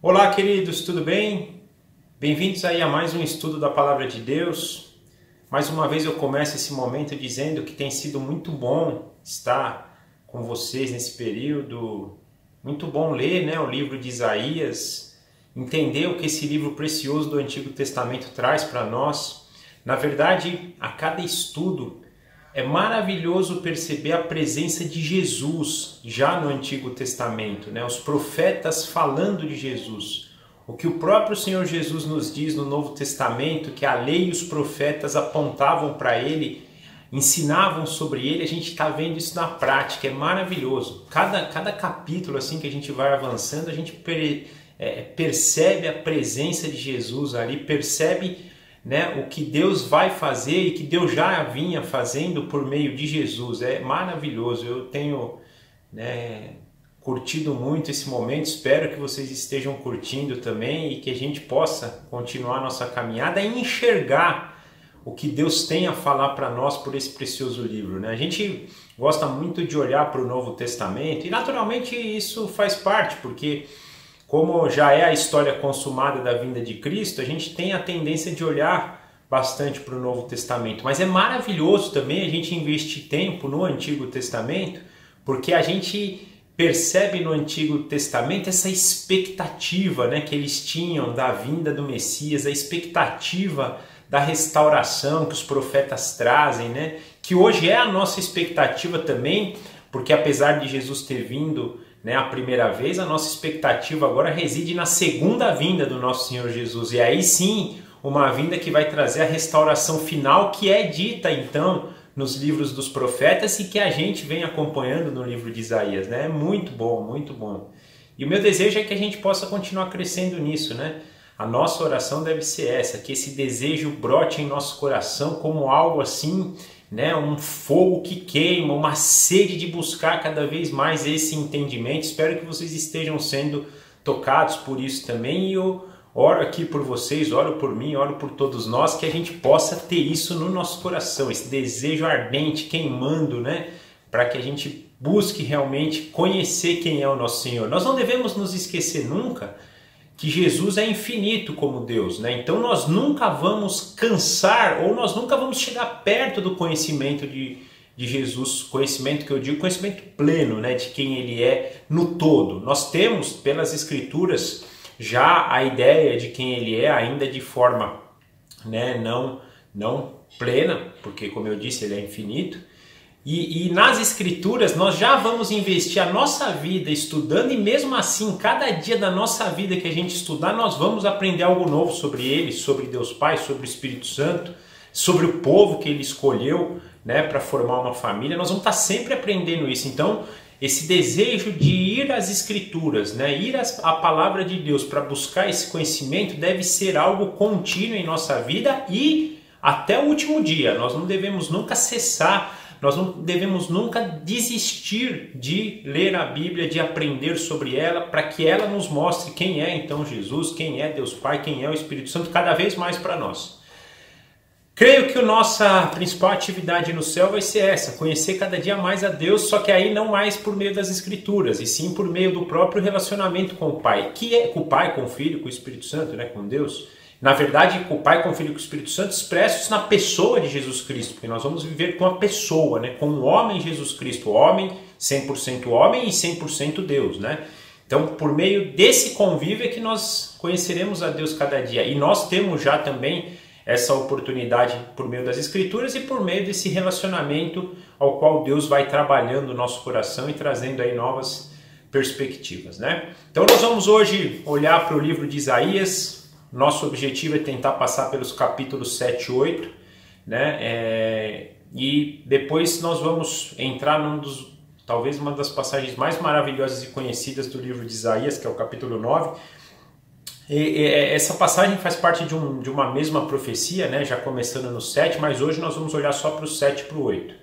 Olá, queridos, tudo bem? Bem-vindos aí a mais um estudo da Palavra de Deus. Mais uma vez eu começo esse momento dizendo que tem sido muito bom estar com vocês nesse período. Muito bom ler, o livro de Isaías, entender o que esse livro precioso do Antigo Testamento traz para nós. Na verdade, a cada estudo é maravilhoso perceber a presença de Jesus já no Antigo Testamento, Os profetas falando de Jesus. O que o próprio Senhor Jesus nos diz no Novo Testamento, que a lei e os profetas apontavam para Ele, ensinavam sobre Ele, a gente está vendo isso na prática, é maravilhoso. Cada capítulo assim que a gente vai avançando, a gente percebe a presença de Jesus ali, percebe o que Deus vai fazer e que Deus já vinha fazendo por meio de Jesus. É maravilhoso. Eu tenho curtido muito esse momento, espero que vocês estejam curtindo também e que a gente possa continuar nossa caminhada e enxergar o que Deus tem a falar para nós por esse precioso livro. A gente gosta muito de olhar para o Novo Testamento e naturalmente isso faz parte, porque como já é a história consumada da vinda de Cristo, a gente tem a tendência de olhar bastante para o Novo Testamento. Mas é maravilhoso também a gente investir tempo no Antigo Testamento, porque a gente percebe no Antigo Testamento essa expectativa que eles tinham da vinda do Messias, a expectativa da restauração que os profetas trazem, que hoje é a nossa expectativa também, porque apesar de Jesus ter vindo a primeira vez, a nossa expectativa agora reside na segunda vinda do nosso Senhor Jesus. E aí sim, uma vinda que vai trazer a restauração final, que é dita então nos livros dos profetas e que a gente vem acompanhando no livro de Isaías. É muito bom, muito bom. E o meu desejo é que a gente possa continuar crescendo nisso. A nossa oração deve ser essa, que esse desejo brote em nosso coração como algo assim, um fogo que queima, uma sede de buscar cada vez mais esse entendimento. Espero que vocês estejam sendo tocados por isso também, e eu oro aqui por vocês, oro por mim, oro por todos nós, que a gente possa ter isso no nosso coração, esse desejo ardente, queimando, para que a gente busque realmente conhecer quem é o nosso Senhor. Nós não devemos nos esquecer nunca que Jesus é infinito como Deus, Então nós nunca vamos cansar ou nós nunca vamos chegar perto do conhecimento de Jesus, conhecimento que eu digo, conhecimento pleno, de quem Ele é no todo. Nós temos pelas Escrituras já a ideia de quem Ele é, ainda de forma não plena, porque como eu disse, Ele é infinito. E nas Escrituras nós já vamos investir a nossa vida estudando, e mesmo assim, cada dia da nossa vida que a gente estudar, nós vamos aprender algo novo sobre Ele, sobre Deus Pai, sobre o Espírito Santo, sobre o povo que Ele escolheu para formar uma família. Nós vamos estar sempre aprendendo isso. Então, esse desejo de ir às Escrituras, ir à Palavra de Deus para buscar esse conhecimento deve ser algo contínuo em nossa vida e até o último dia. Nós não devemos nunca cessar. Nós não devemos nunca desistir de ler a Bíblia, de aprender sobre ela, para que ela nos mostre quem é então Jesus, quem é Deus Pai, quem é o Espírito Santo, cada vez mais para nós. Creio que a nossa principal atividade no céu vai ser essa, conhecer cada dia mais a Deus, só que aí não mais por meio das Escrituras, e sim por meio do próprio relacionamento com o Pai, que é com o Pai, com o Filho, com o Espírito Santo, com Deus. Na verdade, com o Pai, com o Filho e com o Espírito Santo, expressos na pessoa de Jesus Cristo, porque nós vamos viver com a pessoa, com o homem Jesus Cristo, homem, 100% homem e 100% Deus, Então, por meio desse convívio é que nós conheceremos a Deus cada dia. E nós temos já também essa oportunidade por meio das Escrituras e por meio desse relacionamento ao qual Deus vai trabalhando o nosso coração e trazendo aí novas perspectivas, Então, nós vamos hoje olhar para o livro de Isaías. Nosso objetivo é tentar passar pelos capítulos 7 e 8, e depois nós vamos entrar talvez uma das passagens mais maravilhosas e conhecidas do livro de Isaías, que é o capítulo 9. Essa passagem faz parte de uma mesma profecia, já começando no 7, mas hoje nós vamos olhar só para o 7 e para o 8.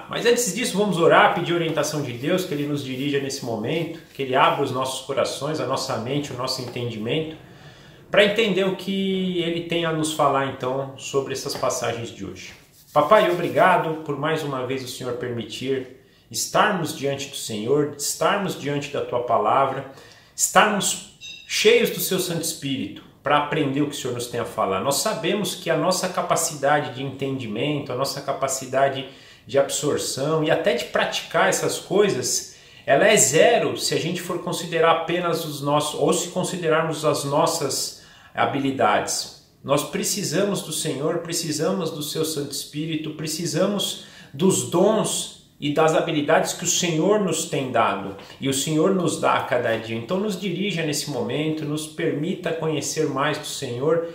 Mas antes disso, vamos orar, pedir orientação de Deus, que Ele nos dirija nesse momento, que Ele abra os nossos corações, a nossa mente, o nosso entendimento, para entender o que Ele tem a nos falar então sobre essas passagens de hoje. Papai, obrigado por mais uma vez o Senhor permitir estarmos diante do Senhor, estarmos diante da Tua Palavra, estarmos cheios do seu Santo Espírito, para aprender o que o Senhor nos tem a falar. Nós sabemos que a nossa capacidade de entendimento, a nossa capacidade de absorção e até de praticar essas coisas, ela é zero se a gente for considerar apenas os nossos, ou se considerarmos as nossas habilidades. Nós precisamos do Senhor, precisamos do seu Santo Espírito, precisamos dos dons e das habilidades que o Senhor nos tem dado e o Senhor nos dá a cada dia. Então nos dirija nesse momento, nos permita conhecer mais do Senhor.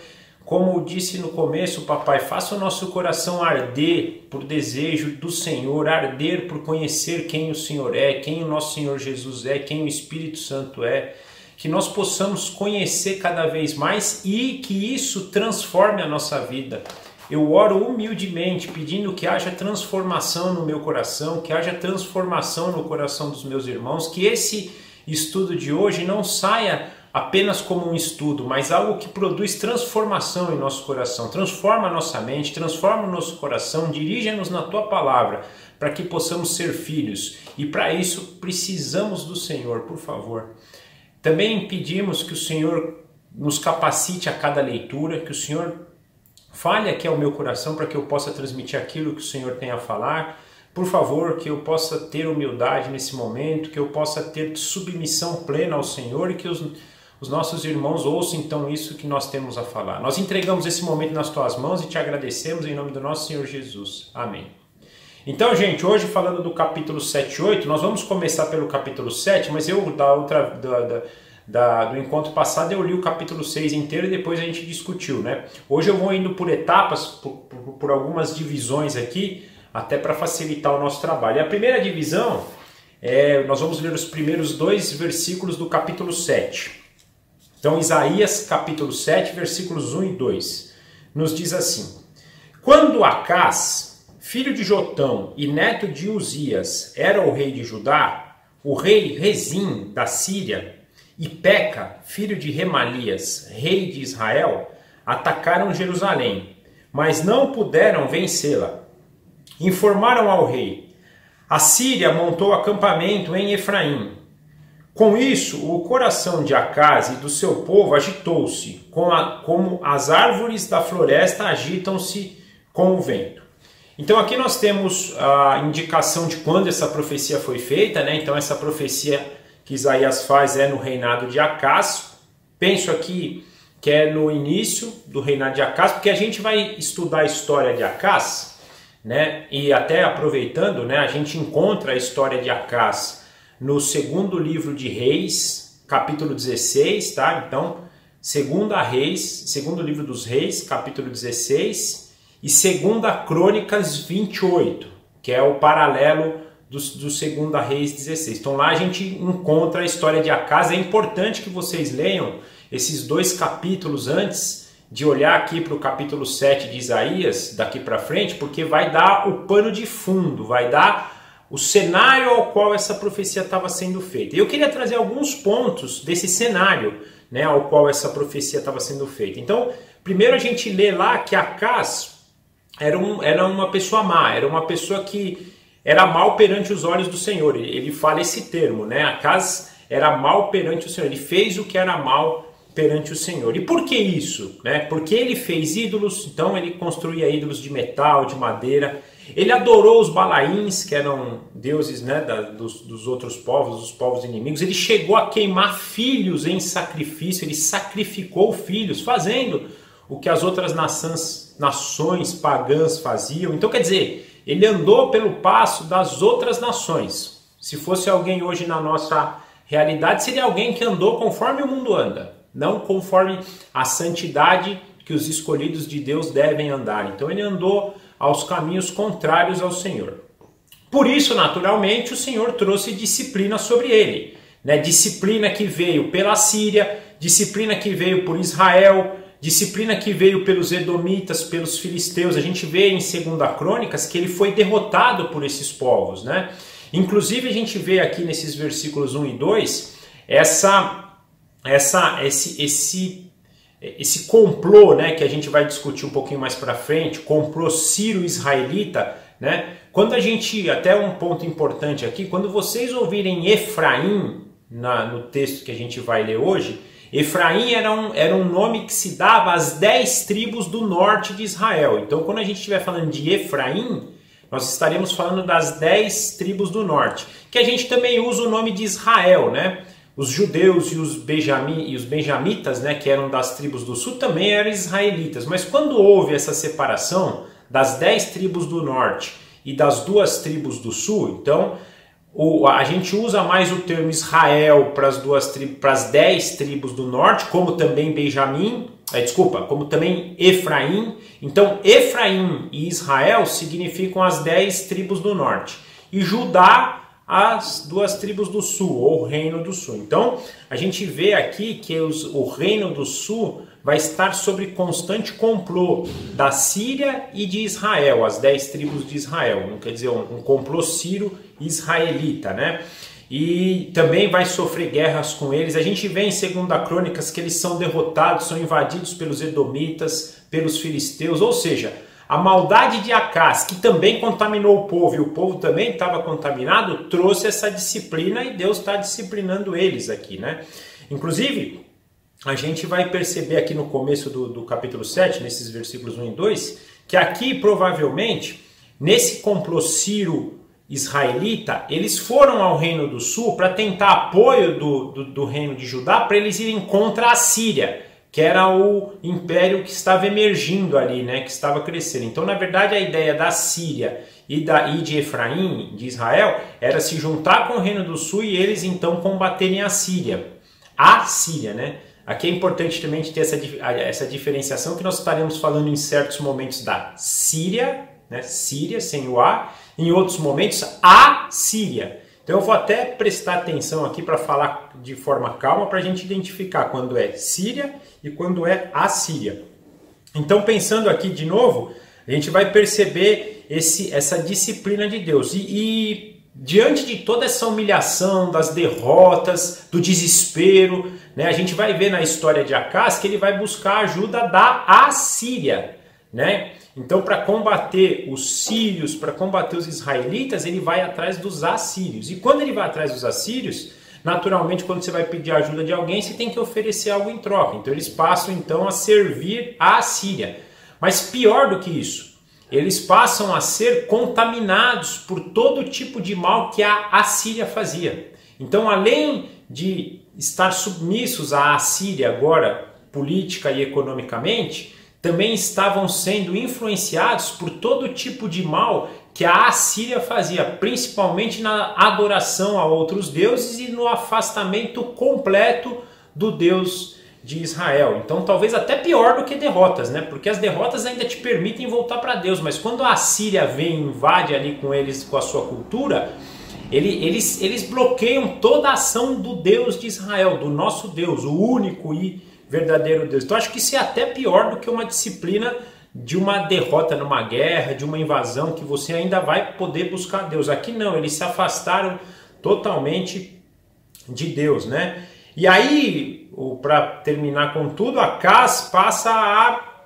Como eu disse no começo, papai, faça o nosso coração arder por desejo do Senhor, arder por conhecer quem o Senhor é, quem o nosso Senhor Jesus é, quem o Espírito Santo é. Que nós possamos conhecer cada vez mais e que isso transforme a nossa vida. Eu oro humildemente, pedindo que haja transformação no meu coração, que haja transformação no coração dos meus irmãos, que esse estudo de hoje não saia apenas como um estudo, mas algo que produz transformação em nosso coração. Transforma a nossa mente, transforma o nosso coração, dirija-nos na Tua Palavra, para que possamos ser filhos. E para isso precisamos do Senhor, por favor. Também pedimos que o Senhor nos capacite a cada leitura, que o Senhor fale aqui ao meu coração para que eu possa transmitir aquilo que o Senhor tem a falar. Por favor, que eu possa ter humildade nesse momento, que eu possa ter submissão plena ao Senhor e que os nossos irmãos ouçam então isso que nós temos a falar. Nós entregamos esse momento nas Tuas mãos e Te agradecemos em nome do nosso Senhor Jesus. Amém. Então, gente, hoje falando do capítulo 7 e 8, nós vamos começar pelo capítulo 7, mas eu do encontro passado eu li o capítulo 6 inteiro e depois a gente discutiu, né? Hoje eu vou indo por etapas, por algumas divisões aqui, até para facilitar o nosso trabalho. E a primeira divisão, nós vamos ler os primeiros 2 versículos do capítulo 7. Então, Isaías capítulo 7, versículos 1 e 2, nos diz assim: Quando Acaz, filho de Jotão e neto de Uzias, era o rei de Judá, o rei Rezim da Síria e Peca, filho de Remalias, rei de Israel, atacaram Jerusalém, mas não puderam vencê-la. Informaram ao rei: a Síria montou acampamento em Efraim. Com isso, o coração de Acaz e do seu povo agitou-se, como as árvores da floresta agitam-se com o vento. Então aqui nós temos a indicação de quando essa profecia foi feita, né? Então essa profecia que Isaías faz é no reinado de Acaz. Penso aqui que é no início do reinado de Acaz, porque a gente vai estudar a história de Acaz, né? E até aproveitando, né, a gente encontra a história de Acaz no segundo livro de Reis, capítulo 16, tá? Então, segundo livro dos Reis, capítulo 16, e 2 Crônicas 28, que é o paralelo do 2 Reis 16. Então lá a gente encontra a história de Acaz. É importante que vocês leiam esses 2 capítulos antes de olhar aqui para o capítulo 7 de Isaías, daqui para frente, porque vai dar o pano de fundo, vai dar o cenário ao qual essa profecia estava sendo feita. E eu queria trazer alguns pontos desse cenário, né, ao qual essa profecia estava sendo feita. Então, primeiro a gente lê lá que Acaz era uma pessoa má, era uma pessoa que era mal perante os olhos do Senhor. Ele fala esse termo, né? Acaz era mal perante o Senhor, ele fez o que era mal perante o Senhor. E por que isso? Né? Porque ele fez ídolos, então ele construía ídolos de metal, de madeira. Ele adorou os Balaíns, que eram deuses, né, dos outros povos, dos povos inimigos. Ele chegou a queimar filhos em sacrifício, ele sacrificou filhos, fazendo o que as outras nações pagãs faziam. Então, quer dizer, ele andou pelo passo das outras nações. Se fosse alguém hoje na nossa realidade, seria alguém que andou conforme o mundo anda, não conforme a santidade que os escolhidos de Deus devem andar. Então ele andou aos caminhos contrários ao Senhor. Por isso, naturalmente, o Senhor trouxe disciplina sobre ele, né? Disciplina que veio pela Síria, disciplina que veio por Israel, disciplina que veio pelos edomitas, pelos filisteus. A gente vê em 2 Crônicas que ele foi derrotado por esses povos, né? Inclusive a gente vê aqui nesses versículos 1 e 2 esse complô, né, que a gente vai discutir um pouquinho mais para frente, complô sírio-israelita, né? Quando a gente, até um ponto importante aqui, quando vocês ouvirem Efraim no texto que a gente vai ler hoje, Efraim era um nome que se dava às 10 tribos do norte de Israel. Então, quando a gente estiver falando de Efraim, nós estaremos falando das 10 tribos do norte, que a gente também usa o nome de Israel, né? Os judeus e os benjamitas, né, que eram das tribos do sul, também eram israelitas. Mas quando houve essa separação das 10 tribos do norte e das 2 tribos do sul, então a gente usa mais o termo Israel para as 10 tribos do norte, como também como também Efraim. Então Efraim e Israel significam as 10 tribos do norte. E Judá, as 2 tribos do sul, ou reino do sul. Então, a gente vê aqui que o reino do sul vai estar sob constante complô da Síria e de Israel, as 10 tribos de Israel. Não quer dizer um complô sírio-israelita, né? E também vai sofrer guerras com eles. A gente vê em 2 Crônicas que eles são derrotados, são invadidos pelos edomitas, pelos filisteus, ou seja, a maldade de Acás, que também contaminou o povo, e o povo também estava contaminado, trouxe essa disciplina e Deus está disciplinando eles aqui, né? Inclusive, a gente vai perceber aqui no começo do capítulo 7, nesses versículos 1 e 2, que aqui provavelmente, nesse complô sírio-israelita, eles foram ao reino do sul para tentar apoio do reino de Judá para eles irem contra a Síria, que era o império que estava emergindo ali, né, que estava crescendo. Então, na verdade, a ideia da Síria e de Efraim, de Israel, era se juntar com o reino do sul e eles então combaterem a Síria. A Síria, né? Aqui é importante também ter essa diferenciação que nós estaremos falando em certos momentos da Síria, né, Síria sem o A, em outros momentos a Síria. Então eu vou até prestar atenção aqui para falar de forma calma para a gente identificar quando é Síria e quando é a Síria. Então pensando aqui de novo, a gente vai perceber essa disciplina de Deus. E diante de toda essa humilhação, das derrotas, do desespero, né, a gente vai ver na história de Acás que ele vai buscar a ajuda da Assíria, né? Então, para combater os sírios, para combater os israelitas, ele vai atrás dos assírios. E quando ele vai atrás dos assírios, naturalmente, quando você vai pedir a ajuda de alguém, você tem que oferecer algo em troca. Então, eles passam então a servir a Assíria. Mas pior do que isso, eles passam a ser contaminados por todo tipo de mal que a Assíria fazia. Então, além de estar submissos à Assíria agora, política e economicamente, também estavam sendo influenciados por todo tipo de mal que a Assíria fazia, principalmente na adoração a outros deuses e no afastamento completo do Deus de Israel. Então talvez até pior do que derrotas, né? Porque as derrotas ainda te permitem voltar para Deus, mas quando a Assíria vem e invade ali com eles, com a sua cultura, eles bloqueiam toda a ação do Deus de Israel, do nosso Deus, o único e verdadeiro Deus. Então acho que isso é até pior do que uma disciplina de uma derrota numa guerra, de uma invasão, que você ainda vai poder buscar Deus. Aqui não, eles se afastaram totalmente de Deus, né? E aí, para terminar com tudo, Acás passa a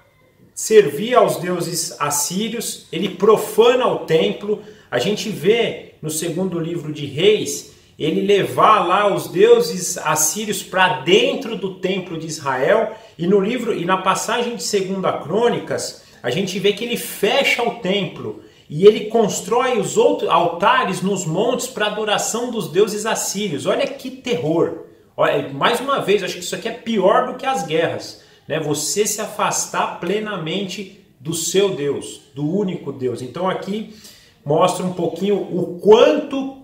servir aos deuses assírios, ele profana o templo. A gente vê no 2º livro de Reis ele levar lá os deuses assírios para dentro do templo de Israel, e no livro e na passagem de 2 Crônicas, a gente vê que ele fecha o templo e ele constrói os outros altares nos montes para adoração dos deuses assírios. Olha que terror! Olha, mais uma vez, acho que isso aqui é pior do que as guerras, né? Você se afastar plenamente do seu Deus, do único Deus. Então aqui mostra um pouquinho o quanto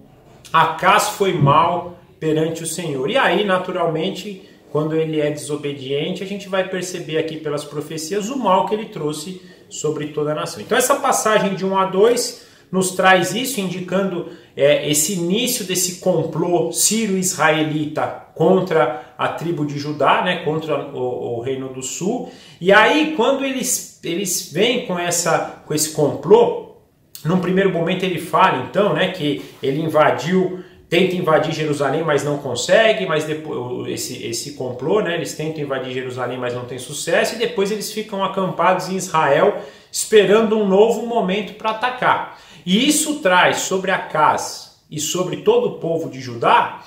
Acás foi mal perante o Senhor. E aí, naturalmente, quando ele é desobediente, a gente vai perceber aqui pelas profecias o mal que ele trouxe sobre toda a nação. Então essa passagem de 1 a 2 nos traz isso, indicando esse início desse complô sírio-israelita contra a tribo de Judá, né, contra o reino do sul. E aí, quando eles vêm com esse complô, num primeiro momento ele fala, então, né, que ele tenta invadir Jerusalém, mas não consegue, mas depois esse complô, né, eles tentam invadir Jerusalém, mas não tem sucesso, e depois eles ficam acampados em Israel, esperando um novo momento para atacar. E isso traz sobre Acás e sobre todo o povo de Judá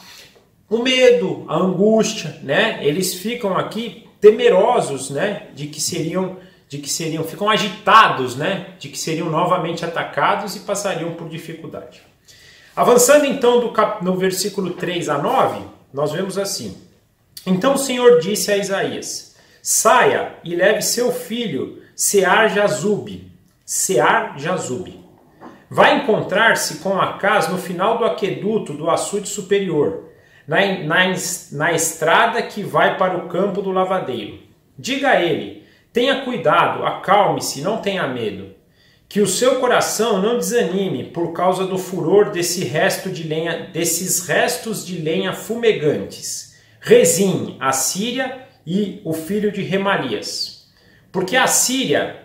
o medo, a angústia, né? Eles ficam aqui temerosos, né? Ficam agitados, né? De que seriam novamente atacados e passariam por dificuldade. Avançando então no versículo 3 a 9, nós vemos assim: Então o Senhor disse a Isaías: Saia e leve seu filho Sear-Jazube. Vai encontrar-se com Acaz no final do aqueduto do açude superior, na estrada que vai para o campo do lavadeiro. Diga a ele: tenha cuidado, acalme-se, não tenha medo. Que o seu coração não desanime por causa do furor desses restos de lenha fumegantes. Rezim, a Síria e o filho de Remalias. Porque a Síria,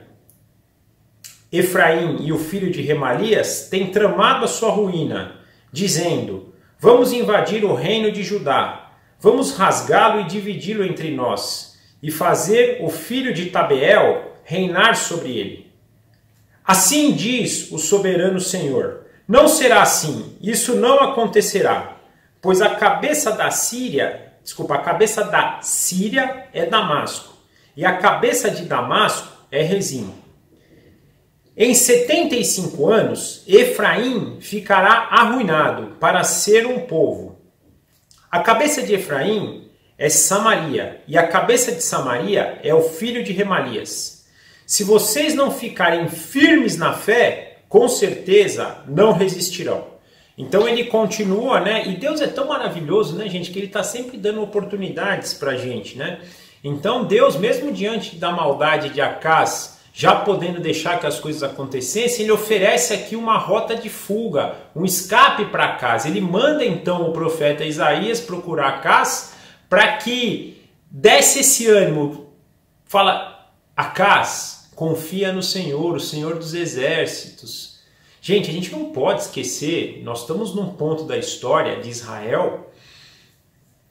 Efraim e o filho de Remalias têm tramado a sua ruína, dizendo: vamos invadir o reino de Judá, vamos rasgá-lo e dividi-lo entre nós, e fazer o filho de Tabeel reinar sobre ele. Assim diz o soberano Senhor: não será assim, isso não acontecerá, pois a cabeça da Síria é Damasco, e a cabeça de Damasco é Rezim. Em 75 anos, Efraim ficará arruinado para ser um povo. A cabeça de Efraim é Samaria, e a cabeça de Samaria é o filho de Remalias. Se vocês não ficarem firmes na fé, com certeza não resistirão. Então ele continua, né? E Deus é tão maravilhoso, né, gente, que ele está sempre dando oportunidades para a gente, né? Então Deus, mesmo diante da maldade de Acaz, já podendo deixar que as coisas acontecessem, ele oferece aqui uma rota de fuga, um escape para Acaz. Ele manda então o profeta Isaías procurar Acaz para que desse esse ânimo. Fala: Acaz, confia no Senhor, o Senhor dos exércitos. Gente, a gente não pode esquecer, nós estamos num ponto da história de Israel,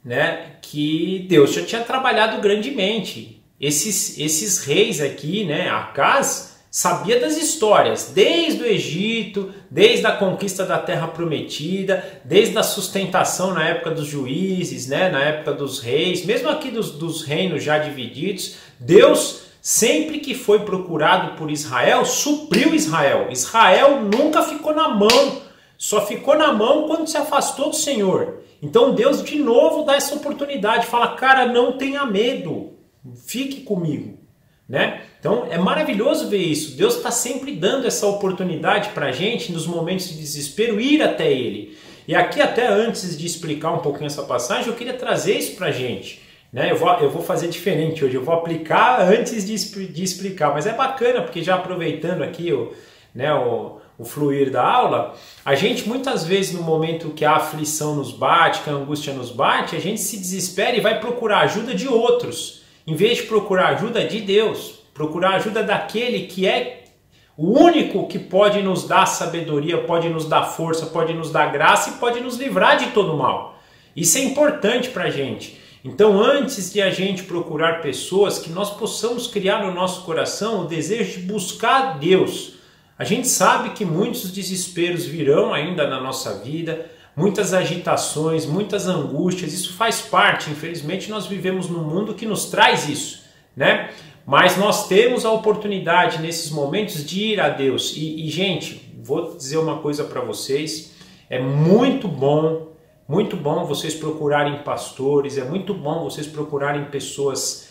né, que Deus já tinha trabalhado grandemente. Esses reis aqui, né, Acaz, sabia das histórias, desde o Egito, desde a conquista da Terra Prometida, desde a sustentação na época dos juízes, né, na época dos reis, mesmo aqui dos reinos já divididos. Deus, sempre que foi procurado por Israel, supriu Israel. Israel nunca ficou na mão, só ficou na mão quando se afastou do Senhor. Então Deus de novo dá essa oportunidade, fala: cara, não tenha medo, fique comigo, né? Então é maravilhoso ver isso. Deus está sempre dando essa oportunidade para a gente, nos momentos de desespero, ir até Ele. E aqui, até antes de explicar um pouquinho essa passagem, eu queria trazer isso para a gente, né? Eu vou fazer diferente hoje, eu vou aplicar antes de explicar, mas é bacana porque, já aproveitando aqui o fluir da aula, a gente muitas vezes, no momento que a aflição nos bate, que a angústia nos bate, a gente se desespera e vai procurar ajuda de outros, em vez de procurar ajuda de Deus, procurar ajuda daquele que é o único que pode nos dar sabedoria, pode nos dar força, pode nos dar graça e pode nos livrar de todo mal. Isso é importante para a gente. Então, antes de a gente procurar pessoas, que nós possamos criar no nosso coração o desejo de buscar Deus. A gente sabe que muitos desesperos virão ainda na nossa vida, muitas agitações, muitas angústias, isso faz parte. Infelizmente, nós vivemos num mundo que nos traz isso, né? Mas nós temos a oportunidade nesses momentos de ir a Deus. E gente, vou dizer uma coisa para vocês: é muito bom vocês procurarem pastores, é muito bom vocês procurarem pessoas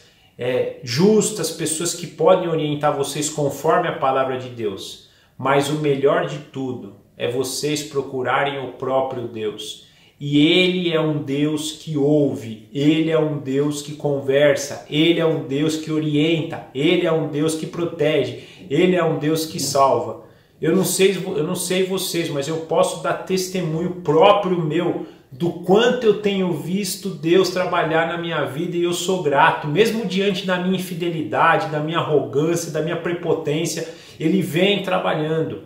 justas, pessoas que podem orientar vocês conforme a palavra de Deus. Mas o melhor de tudo é vocês procurarem o próprio Deus. E Ele é um Deus que ouve, Ele é um Deus que conversa, Ele é um Deus que orienta, Ele é um Deus que protege, Ele é um Deus que salva. Eu não sei vocês, mas eu posso dar testemunho próprio meu do quanto eu tenho visto Deus trabalhar na minha vida, e eu sou grato, mesmo diante da minha infidelidade, da minha arrogância, da minha prepotência, Ele vem trabalhando.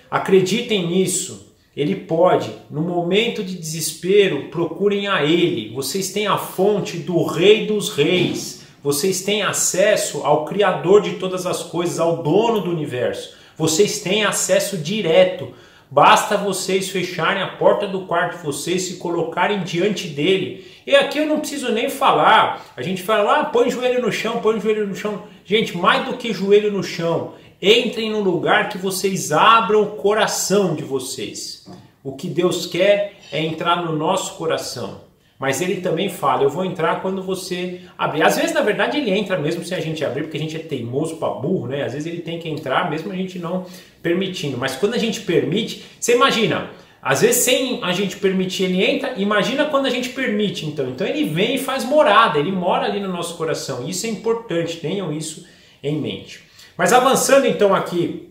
Acreditem nisso. Ele pode. No momento de desespero, procurem a Ele. Vocês têm a fonte do Rei dos Reis. Vocês têm acesso ao Criador de todas as coisas, ao dono do universo. Vocês têm acesso direto. basta vocês fecharem a porta do quarto de vocês, se colocarem diante dele. E aqui eu não preciso nem falar, a gente fala, põe o joelho no chão, põe o joelho no chão. Gente, mais do que joelho no chão, entrem num lugar que vocês abram o coração de vocês. O que Deus quer é entrar no nosso coração. Mas ele também fala, eu vou entrar quando você abrir. Às vezes, na verdade, ele entra mesmo sem a gente abrir, porque a gente é teimoso para burro, né? Às vezes ele tem que entrar mesmo a gente não permitindo. Mas quando a gente permite, você imagina, às vezes sem a gente permitir ele entra, imagina quando a gente permite então. Então ele vem e faz morada, ele mora ali no nosso coração. Isso é importante, tenham isso em mente. Mas avançando então aqui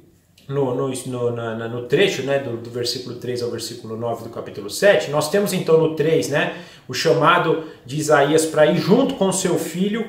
no trecho, né, do versículo 3 ao versículo 9 do capítulo 7, nós temos então no 3, né, o chamado de Isaías para ir junto com seu filho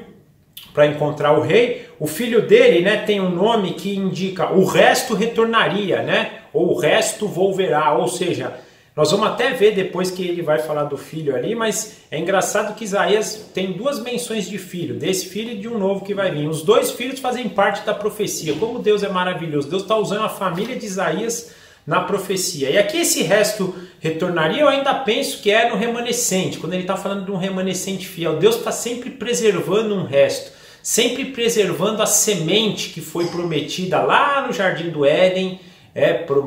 para encontrar o rei. O filho dele, né, tem um nome que indica o resto retornaria, né, ou o resto volverá, ou seja, nós vamos até ver depois que ele vai falar do filho ali, mas é engraçado que Isaías tem duas menções de filho, desse filho e de um novo que vai vir. Os dois filhos fazem parte da profecia. Como Deus é maravilhoso. Deus está usando a família de Isaías na profecia. E aqui esse resto retornaria, eu ainda penso que é no remanescente, quando ele está falando de um remanescente fiel. Deus está sempre preservando um resto, sempre preservando a semente que foi prometida lá no Jardim do Éden,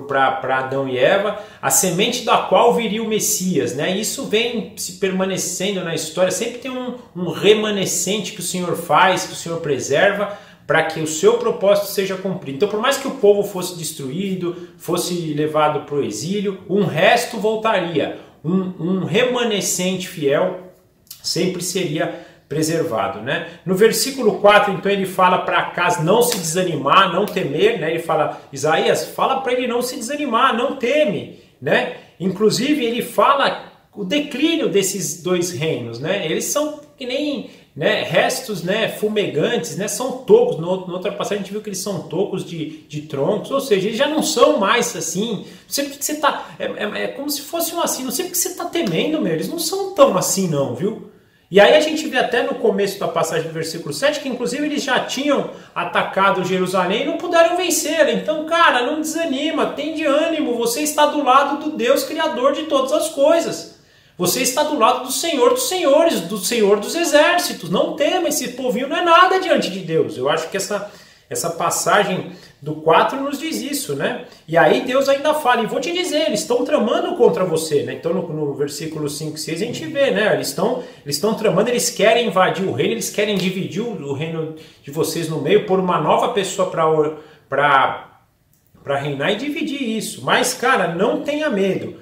para Adão e Eva, a semente da qual viria o Messias, né? Isso vem se permanecendo na história, sempre tem um remanescente que o Senhor faz, que o Senhor preserva, para que o seu propósito seja cumprido. Então, por mais que o povo fosse destruído, fosse levado para o exílio, um resto voltaria, um remanescente fiel sempre seria preservado, né? No versículo 4, então, ele fala para Acaz não se desanimar, não temer, né? Ele fala, Isaías, fala para ele não se desanimar, não teme, né? Inclusive, ele fala o declínio desses dois reinos, né? Eles são que nem, né, restos, né, fumegantes, né? São tocos, na outra passagem a gente viu que eles são tocos de troncos, ou seja, eles já não são mais assim. Não sei porque você tá, é como se fosse um assim, não sei porque você tá temendo, meu, eles não são tão assim não, viu? E aí a gente vê até no começo da passagem do versículo 7 que inclusive eles já tinham atacado Jerusalém e não puderam vencer. Então, cara, não desanima, tem de ânimo, você está do lado do Deus Criador de todas as coisas. Você está do lado do Senhor dos Senhores, do Senhor dos Exércitos. Não tema, esse povinho não é nada diante de Deus. Eu acho que essa passagem do 4 nos diz isso, né? E aí Deus ainda fala, e vou te dizer, eles estão tramando contra você, né? Então no versículo 5 e 6 a gente vê, né? Eles estão tramando, eles querem invadir o reino, eles querem dividir o reino de vocês no meio, pôr uma nova pessoa para reinar e dividir isso. Mas, cara, não tenha medo.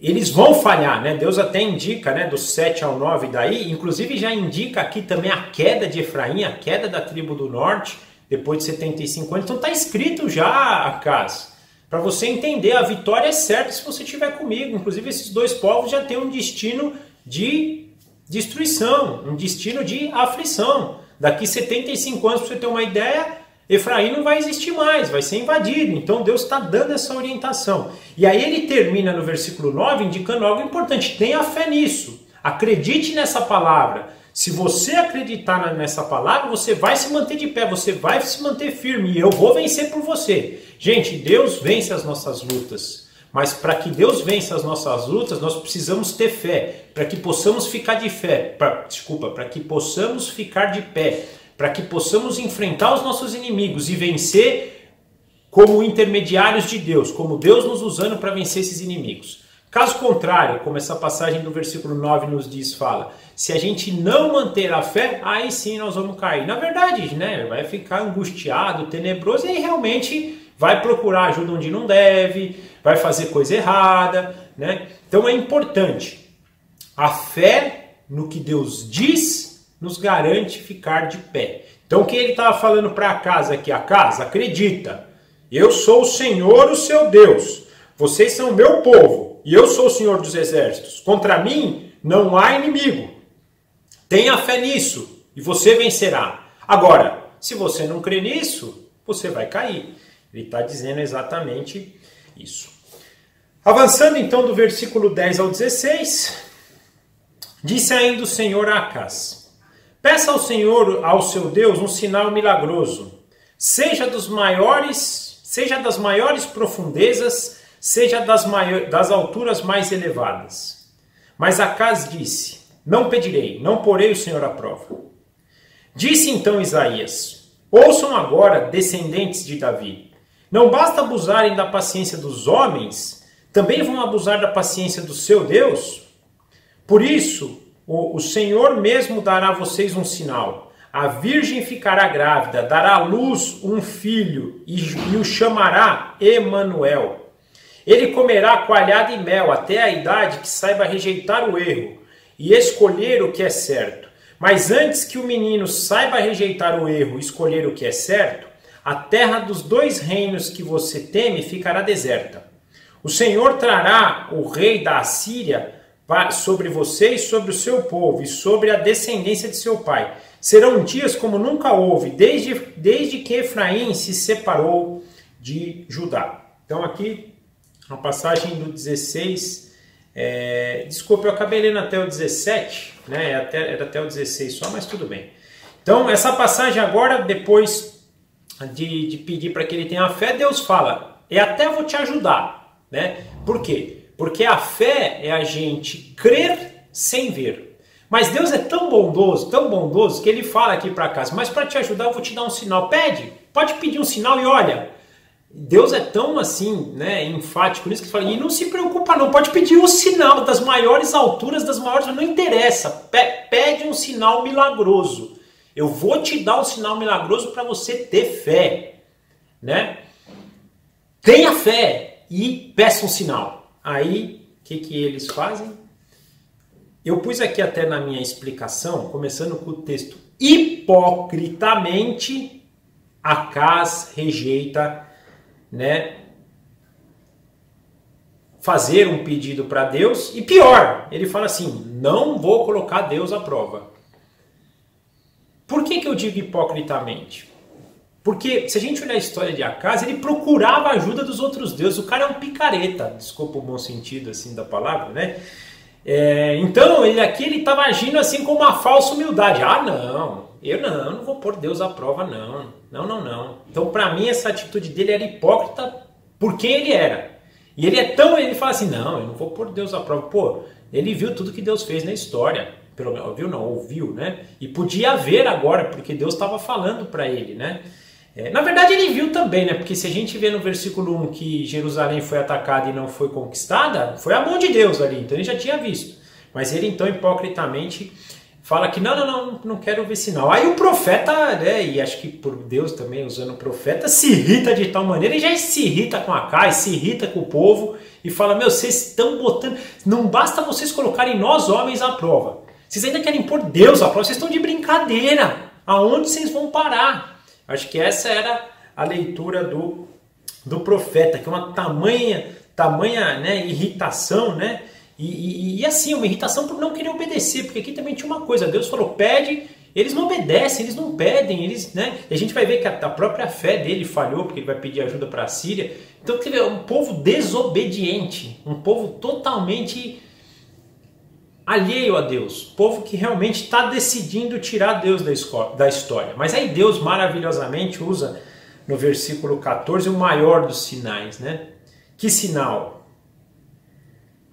Eles vão falhar, né? Deus até indica, né, do 7 ao 9 daí, inclusive já indica aqui também a queda de Efraim, a queda da tribo do norte, depois de 75 anos. Então está escrito já, Acaz, para você entender, a vitória é certa se você estiver comigo. Inclusive esses dois povos já têm um destino de destruição, um destino de aflição. Daqui 75 anos, para você ter uma ideia, Efraim não vai existir mais, vai ser invadido. Então Deus está dando essa orientação. E aí ele termina no versículo 9 indicando algo importante. Tenha fé nisso. Acredite nessa palavra. Se você acreditar nessa palavra, você vai se manter de pé, você vai se manter firme. E eu vou vencer por você. Gente, Deus vence as nossas lutas. Mas para que Deus vença as nossas lutas, nós precisamos ter fé. Para que possamos ficar de fé. Para que possamos ficar de pé. Para que possamos enfrentar os nossos inimigos e vencer como intermediários de Deus, como Deus nos usando para vencer esses inimigos. Caso contrário, como essa passagem do versículo 9 nos diz, fala, se a gente não manter a fé, aí sim nós vamos cair. Na verdade, né, vai ficar angustiado, tenebroso e aí realmente vai procurar ajuda onde não deve, vai fazer coisa errada, né? Então é importante. A fé no que Deus diz nos garante ficar de pé. Então o que ele estava falando para Acaz aqui? Acaz, acredita, eu sou o Senhor, o seu Deus, vocês são o meu povo, e eu sou o Senhor dos Exércitos, contra mim não há inimigo, tenha fé nisso, e você vencerá. Agora, se você não crê nisso, você vai cair. Ele está dizendo exatamente isso. Avançando então do versículo 10 ao 16, disse ainda o Senhor a Acaz, peça ao Senhor, ao seu Deus, um sinal milagroso. Seja seja das maiores profundezas, seja das alturas mais elevadas. Mas Acaz disse, não pedirei, não porei o Senhor à prova. Disse então Isaías, ouçam agora, descendentes de Davi, não basta abusarem da paciência dos homens, também vão abusar da paciência do seu Deus? Por isso, o Senhor mesmo dará a vocês um sinal. A virgem ficará grávida, dará à luz um filho e o chamará Emanuel. Ele comerá coalhada e mel até a idade que saiba rejeitar o erro e escolher o que é certo. Mas antes que o menino saiba rejeitar o erro e escolher o que é certo, a terra dos 2 reinos que você teme ficará deserta. O Senhor trará o rei da Assíria sobre você e sobre o seu povo e sobre a descendência de seu pai. Serão dias como nunca houve, desde que Efraim se separou de Judá. Então aqui, uma passagem do 16, desculpa, eu acabei lendo até o 17, né? Era até o 16 só, mas tudo bem. Então essa passagem agora, depois de pedir para que ele tenha fé, Deus fala, e até vou te ajudar, né? Por quê? Porque a fé é a gente crer sem ver. Mas Deus é tão bondoso, que ele fala aqui para casa, mas para te ajudar eu vou te dar um sinal. Pode pedir um sinal e olha, Deus é tão assim, né, enfático nisso que ele fala, e não se preocupa não, pode pedir um sinal das maiores alturas, não interessa, pede um sinal milagroso. Eu vou te dar um sinal milagroso para você ter fé, né? Tenha fé e peça um sinal. Aí, o que eles fazem? Eu pus aqui até na minha explicação, começando com o texto, hipocritamente Acaz rejeita, né, fazer um pedido para Deus, e pior, ele fala assim, não vou colocar Deus à prova. Por que eu digo hipocritamente? Porque se a gente olhar a história de Acaz, ele procurava a ajuda dos outros deuses. O cara é um picareta, desculpa o bom sentido assim da palavra, né? Então ele estava agindo assim com uma falsa humildade. Eu não vou pôr Deus à prova, não. Então para mim essa atitude dele era hipócrita por quem ele era. E ele fala assim, não, eu não vou pôr Deus à prova. Pô, ele viu tudo que Deus fez na história. Pelo menos, ouviu, né? E podia ver agora, porque Deus estava falando para ele, né? Na verdade ele viu também, né? Porque se a gente vê no versículo 1 que Jerusalém foi atacada e não foi conquistada, foi a mão de Deus ali, então ele já tinha visto. Mas ele então hipocritamente fala que não quero ver sinal. Aí o profeta, né, e acho que por Deus também usando o profeta, se irrita de tal maneira, e já se irrita com Acaz, se irrita com o povo e fala, vocês estão botando, não basta vocês colocarem nós homens à prova, vocês ainda querem pôr Deus à prova, vocês estão de brincadeira, aonde vocês vão parar? Acho que essa era a leitura do profeta, que é uma tamanha né, irritação, né? E assim, uma irritação por não querer obedecer, porque aqui também tinha uma coisa, Deus falou, pede, eles não obedecem, eles não pedem, né? E a gente vai ver que a própria fé dele falhou, porque ele vai pedir ajuda para a Síria. Então é um povo desobediente, um povo totalmente alheio a Deus, povo que realmente está decidindo tirar Deus da história. Mas aí Deus maravilhosamente usa no versículo 14 o maior dos sinais, né? Que sinal?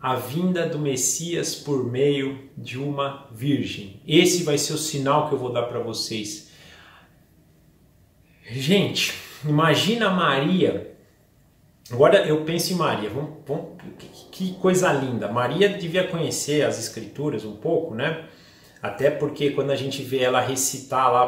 A vinda do Messias por meio de uma virgem. Esse vai ser o sinal que eu vou dar para vocês. Gente, imagina Maria. Agora eu penso em Maria. Que coisa linda. Maria devia conhecer as escrituras um pouco, né? Até porque quando a gente vê ela recitar lá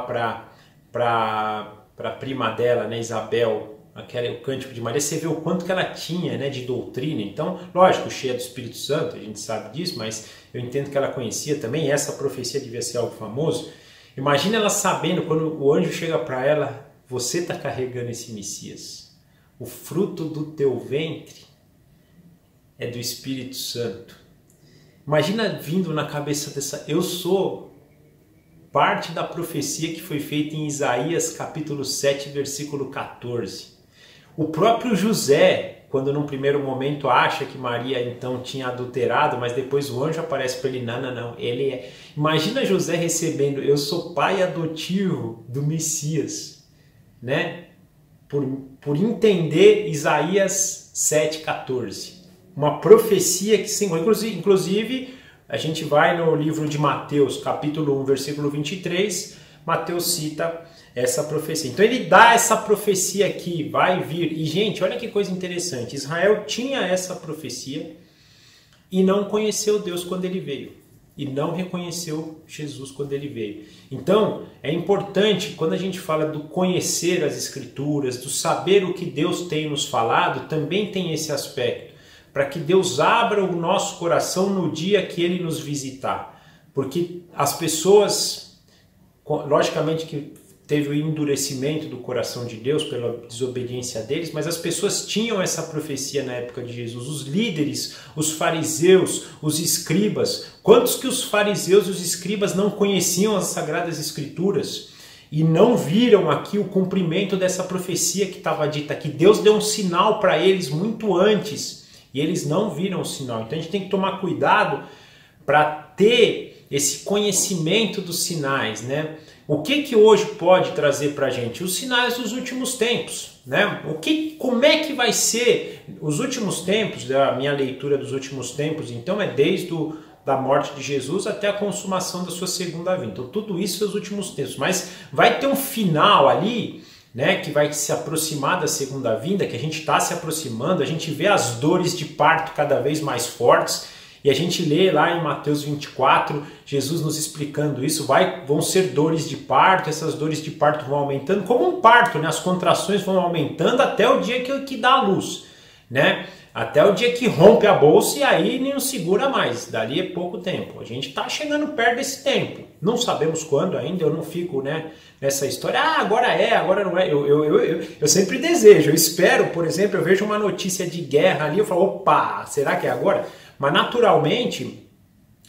para a prima dela, né, Isabel, o cântico de Maria, você vê o quanto que ela tinha, né, de doutrina. Então, lógico, cheia do Espírito Santo, a gente sabe disso, mas eu entendo que ela conhecia também, e essa profecia devia ser algo famoso. Imagina ela sabendo, quando o anjo chega para ela, você está carregando esse Messias. O fruto do teu ventre é do Espírito Santo. Imagina vindo na cabeça dessa... Eu sou parte da profecia que foi feita em Isaías capítulo 7, versículo 14. O próprio José, quando num primeiro momento acha que Maria então tinha adulterado, mas depois o anjo aparece para ele, não, ele é... Imagina José recebendo, eu sou pai adotivo do Messias, né? Por por entender Isaías 7,14. Uma profecia que, inclusive, a gente vai no livro de Mateus, capítulo 1, versículo 23, Mateus cita essa profecia. Então ele dá essa profecia aqui, vai vir. E, gente, olha que coisa interessante. Israel tinha essa profecia e não conheceu Deus quando ele veio. E não reconheceu Jesus quando ele veio. Então, é importante, quando a gente fala do conhecer as Escrituras, do saber o que Deus tem nos falado, também tem esse aspecto. Para que Deus abra o nosso coração no dia que Ele nos visitar. Porque as pessoas, logicamente que teve o endurecimento do coração de Deus pela desobediência deles, mas as pessoas tinham essa profecia na época de Jesus. Os líderes, os fariseus, os escribas. Quantos que os fariseus e os escribas não conheciam as Sagradas Escrituras e não viram aqui o cumprimento dessa profecia que estava dita aqui? Deus deu um sinal para eles muito antes e eles não viram o sinal. Então a gente tem que tomar cuidado para ter esse conhecimento dos sinais, né? O que hoje pode trazer para a gente? Os sinais dos últimos tempos, né? Como é que vai ser os últimos tempos, da minha leitura dos últimos tempos, então é desde da morte de Jesus até a consumação da sua segunda vinda. Então tudo isso é os últimos tempos, mas vai ter um final ali, né, que vai se aproximar da segunda vinda, que a gente está se aproximando, a gente vê as dores de parto cada vez mais fortes. E a gente lê lá em Mateus 24, Jesus nos explicando isso, vão ser dores de parto, essas dores de parto vão aumentando, como um parto, né? As contrações vão aumentando até o dia que dá a luz, né? Até o dia que rompe a bolsa e aí não segura mais, dali é pouco tempo. A gente está chegando perto desse tempo, não sabemos quando ainda, eu não fico, né, nessa história, agora é, agora não é, eu sempre desejo, eu espero, por exemplo, eu vejo uma notícia de guerra ali, eu falo, opa, será que é agora? Mas naturalmente,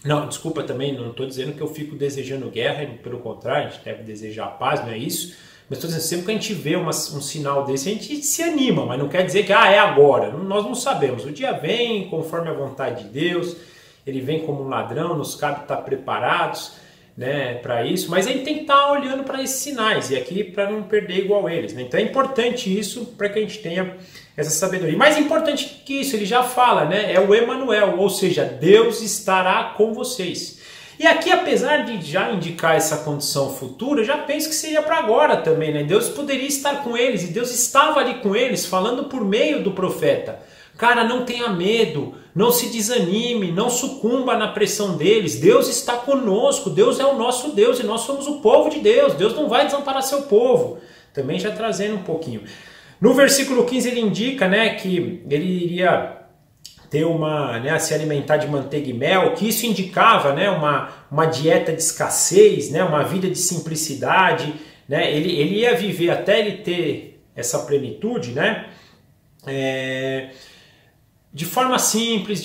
não, desculpa também, não estou dizendo que eu fico desejando guerra, pelo contrário, a gente deve desejar paz, não é isso? Mas estou dizendo, sempre que a gente vê um sinal desse, a gente se anima, mas não quer dizer que é agora, nós não sabemos. O dia vem conforme a vontade de Deus, ele vem como um ladrão, nos cabe estar preparados, né, para isso, mas a gente tem que estar olhando para esses sinais, e aqui para não perder igual eles, né? Então é importante isso para que a gente tenha essa sabedoria. Mais importante que isso, ele já fala, né? É o Emanuel, ou seja, Deus estará com vocês. E aqui, apesar de já indicar essa condição futura, eu já penso que seria para agora também, né? Deus poderia estar com eles, e Deus estava ali com eles, falando por meio do profeta. Cara, não tenha medo, não se desanime, não sucumba na pressão deles. Deus está conosco, Deus é o nosso Deus e nós somos o povo de Deus. Deus não vai desamparar seu povo. Também já trazendo um pouquinho. No versículo 15 ele indica, né, que ele iria ter se alimentar de manteiga e mel, que isso indicava, né, uma dieta de escassez, né, uma vida de simplicidade, né, ele ia viver até ele ter essa plenitude, né, de forma simples,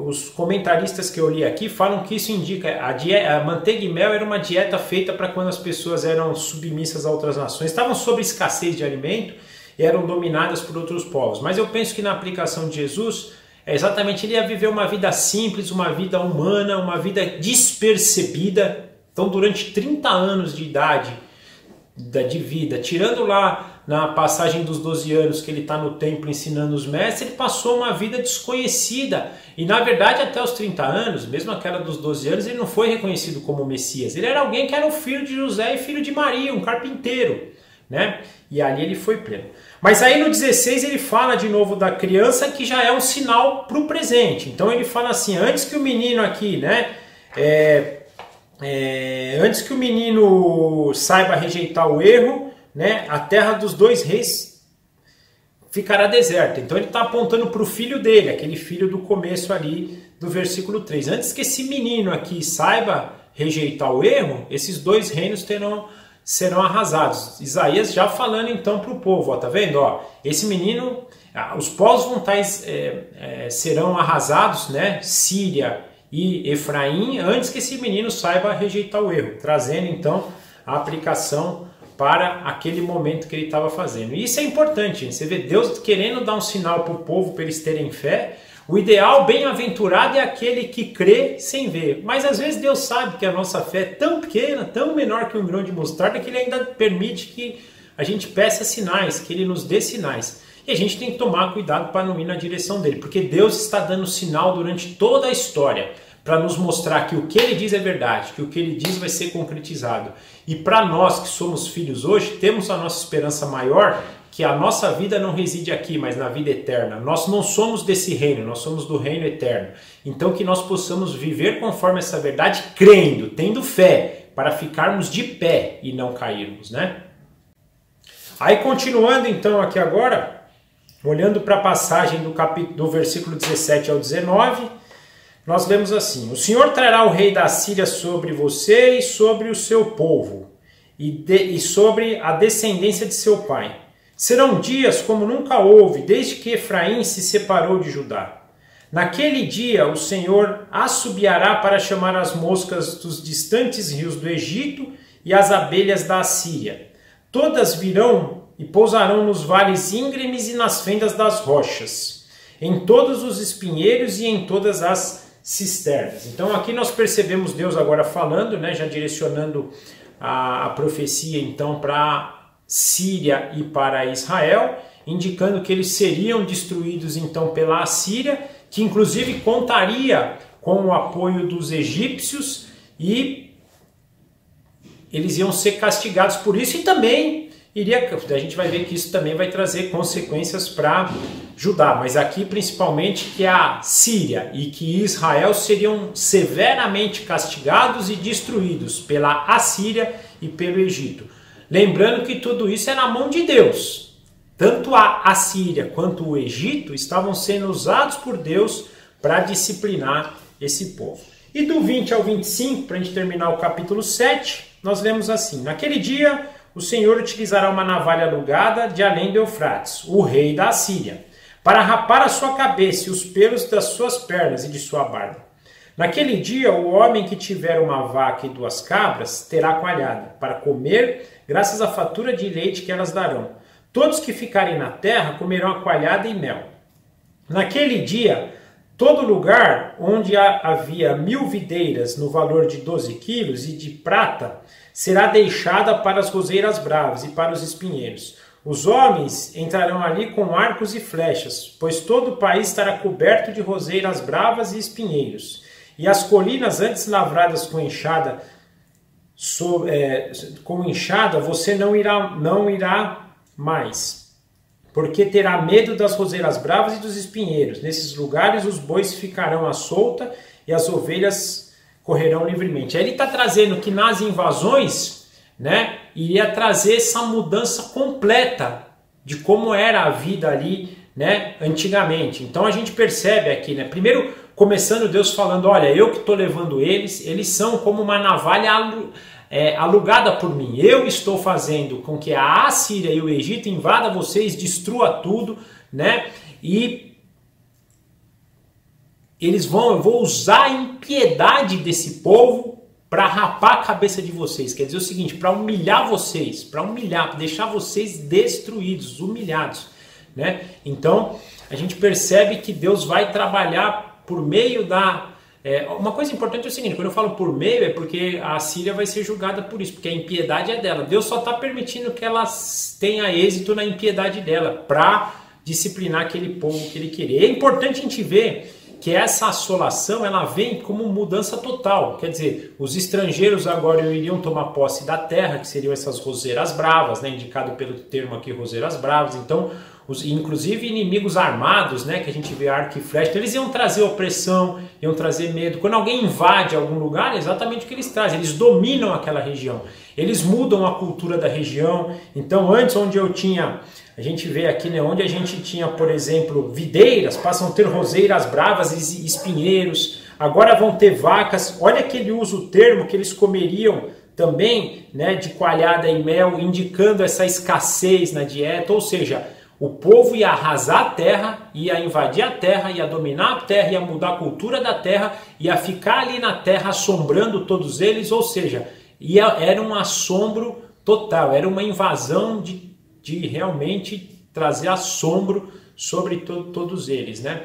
os comentaristas que eu li aqui falam que isso indica, a manteiga e mel era uma dieta feita para quando as pessoas eram submissas a outras nações, estavam sob escassez de alimento e eram dominadas por outros povos. Mas eu penso que na aplicação de Jesus, exatamente, ele ia viver uma vida simples, uma vida humana, uma vida despercebida. Então durante 30 anos de idade, de vida, tirando lá na passagem dos 12 anos que ele está no templo ensinando os mestres, ele passou uma vida desconhecida. E na verdade até os 30 anos, mesmo aquela dos 12 anos, ele não foi reconhecido como Messias. Ele era alguém que era o filho de José e filho de Maria, um carpinteiro, né? E ali ele foi pleno. Mas aí no 16 ele fala de novo da criança, que já é um sinal para o presente. Então ele fala assim, antes que o menino aqui, né, antes que o menino saiba rejeitar o erro, né, a terra dos dois reis ficará deserta. Então ele está apontando para o filho dele, aquele filho do começo ali do versículo 3. Antes que esse menino aqui saiba rejeitar o erro, esses dois reinos serão arrasados. Isaías já falando então para o povo, ó, tá vendo? Ó, esse menino, os povos vão serão arrasados, né? Síria e Efraim, antes que esse menino saiba rejeitar o erro, trazendo então a aplicação para aquele momento que ele estava fazendo. E isso é importante, gente. Você vê Deus querendo dar um sinal para o povo, para eles terem fé. O ideal, bem-aventurado, é aquele que crê sem ver. Mas às vezes Deus sabe que a nossa fé é tão pequena, tão menor que um grão de mostarda, que ele ainda permite que a gente peça sinais, que Ele nos dê sinais. E a gente tem que tomar cuidado para não ir na direção dele, porque Deus está dando sinal durante toda a história para nos mostrar que o que Ele diz é verdade, que o que Ele diz vai ser concretizado. E para nós que somos filhos hoje, temos a nossa esperança maior, que a nossa vida não reside aqui, mas na vida eterna. Nós não somos desse reino, nós somos do reino eterno. Então que nós possamos viver conforme essa verdade, crendo, tendo fé, para ficarmos de pé e não cairmos, né? Aí continuando então aqui agora, olhando para a passagem do versículo 17 ao 19, nós lemos assim: O Senhor trará o rei da Síria sobre você e sobre o seu povo, e sobre a descendência de seu pai. Serão dias como nunca houve, desde que Efraim se separou de Judá. Naquele dia o Senhor assobiará para chamar as moscas dos distantes rios do Egito e as abelhas da Assíria. Todas virão e pousarão nos vales íngremes e nas fendas das rochas, em todos os espinheiros e em todas as cisternas. Então aqui nós percebemos Deus agora falando, né, já direcionando a profecia então para Síria e para Israel, indicando que eles seriam destruídos então pela Assíria, que inclusive contaria com o apoio dos egípcios e eles iam ser castigados por isso, e também a gente vai ver que isso também vai trazer consequências para Judá, mas aqui principalmente que a Síria e que Israel seriam severamente castigados e destruídos pela Assíria e pelo Egito. Lembrando que tudo isso é na mão de Deus. Tanto a Assíria quanto o Egito estavam sendo usados por Deus para disciplinar esse povo. E do 20 ao 25, para a gente terminar o capítulo 7, nós lemos assim: Naquele dia o Senhor utilizará uma navalha alugada de além do Eufrates, o rei da Assíria, para rapar a sua cabeça e os pelos das suas pernas e de sua barba. Naquele dia, o homem que tiver uma vaca e 2 cabras terá coalhada para comer, graças à fatura de leite que elas darão. Todos que ficarem na terra comerão a coalhada e mel. Naquele dia, todo lugar onde havia 1000 videiras no valor de 12 quilos e de prata será deixada para as roseiras bravas e para os espinheiros. Os homens entrarão ali com arcos e flechas, pois todo o país estará coberto de roseiras bravas e espinheiros. E as colinas antes lavradas com enxada, você não irá mais, porque terá medo das roseiras bravas e dos espinheiros. Nesses lugares os bois ficarão à solta e as ovelhas correrão livremente. Aí ele está trazendo que nas invasões, né, iria trazer essa mudança completa de como era a vida ali, né, antigamente. Então a gente percebe aqui, né, primeiro começando Deus falando: olha, eu que estou levando eles são como uma navalha alugada por mim. Eu estou fazendo com que a Assíria e o Egito invada vocês, destrua tudo, né? E eu vou usar a impiedade desse povo para rapar a cabeça de vocês. Quer dizer o seguinte, para humilhar vocês, para deixar vocês destruídos, humilhados, né? Então a gente percebe que Deus vai trabalhar por meio da... uma coisa importante é o seguinte: quando eu falo por meio, é porque a Síria vai ser julgada por isso, porque a impiedade é dela. Deus só está permitindo que ela tenha êxito na impiedade dela, para disciplinar aquele povo que ele queria. É importante a gente ver que essa assolação, ela vem como mudança total. Quer dizer, os estrangeiros agora iriam tomar posse da terra, que seriam essas roseiras bravas, né, indicado pelo termo aqui, roseiras bravas. Então, inclusive inimigos armados, né, que a gente vê arco e flecha, então eles iam trazer opressão, iam trazer medo. Quando alguém invade algum lugar, é exatamente o que eles trazem. Eles dominam aquela região, eles mudam a cultura da região. Então antes, a gente vê aqui, né, onde a gente tinha, por exemplo, videiras, passam a ter roseiras bravas e espinheiros. Agora vão ter vacas. Olha que ele usa o termo que eles comeriam também, né, de coalhada e mel, indicando essa escassez na dieta. Ou seja, o povo ia arrasar a terra, ia invadir a terra, ia dominar a terra, ia mudar a cultura da terra, ia ficar ali na terra assombrando todos eles. Ou seja, era um assombro total, era uma invasão de realmente trazer assombro sobre todos eles, né?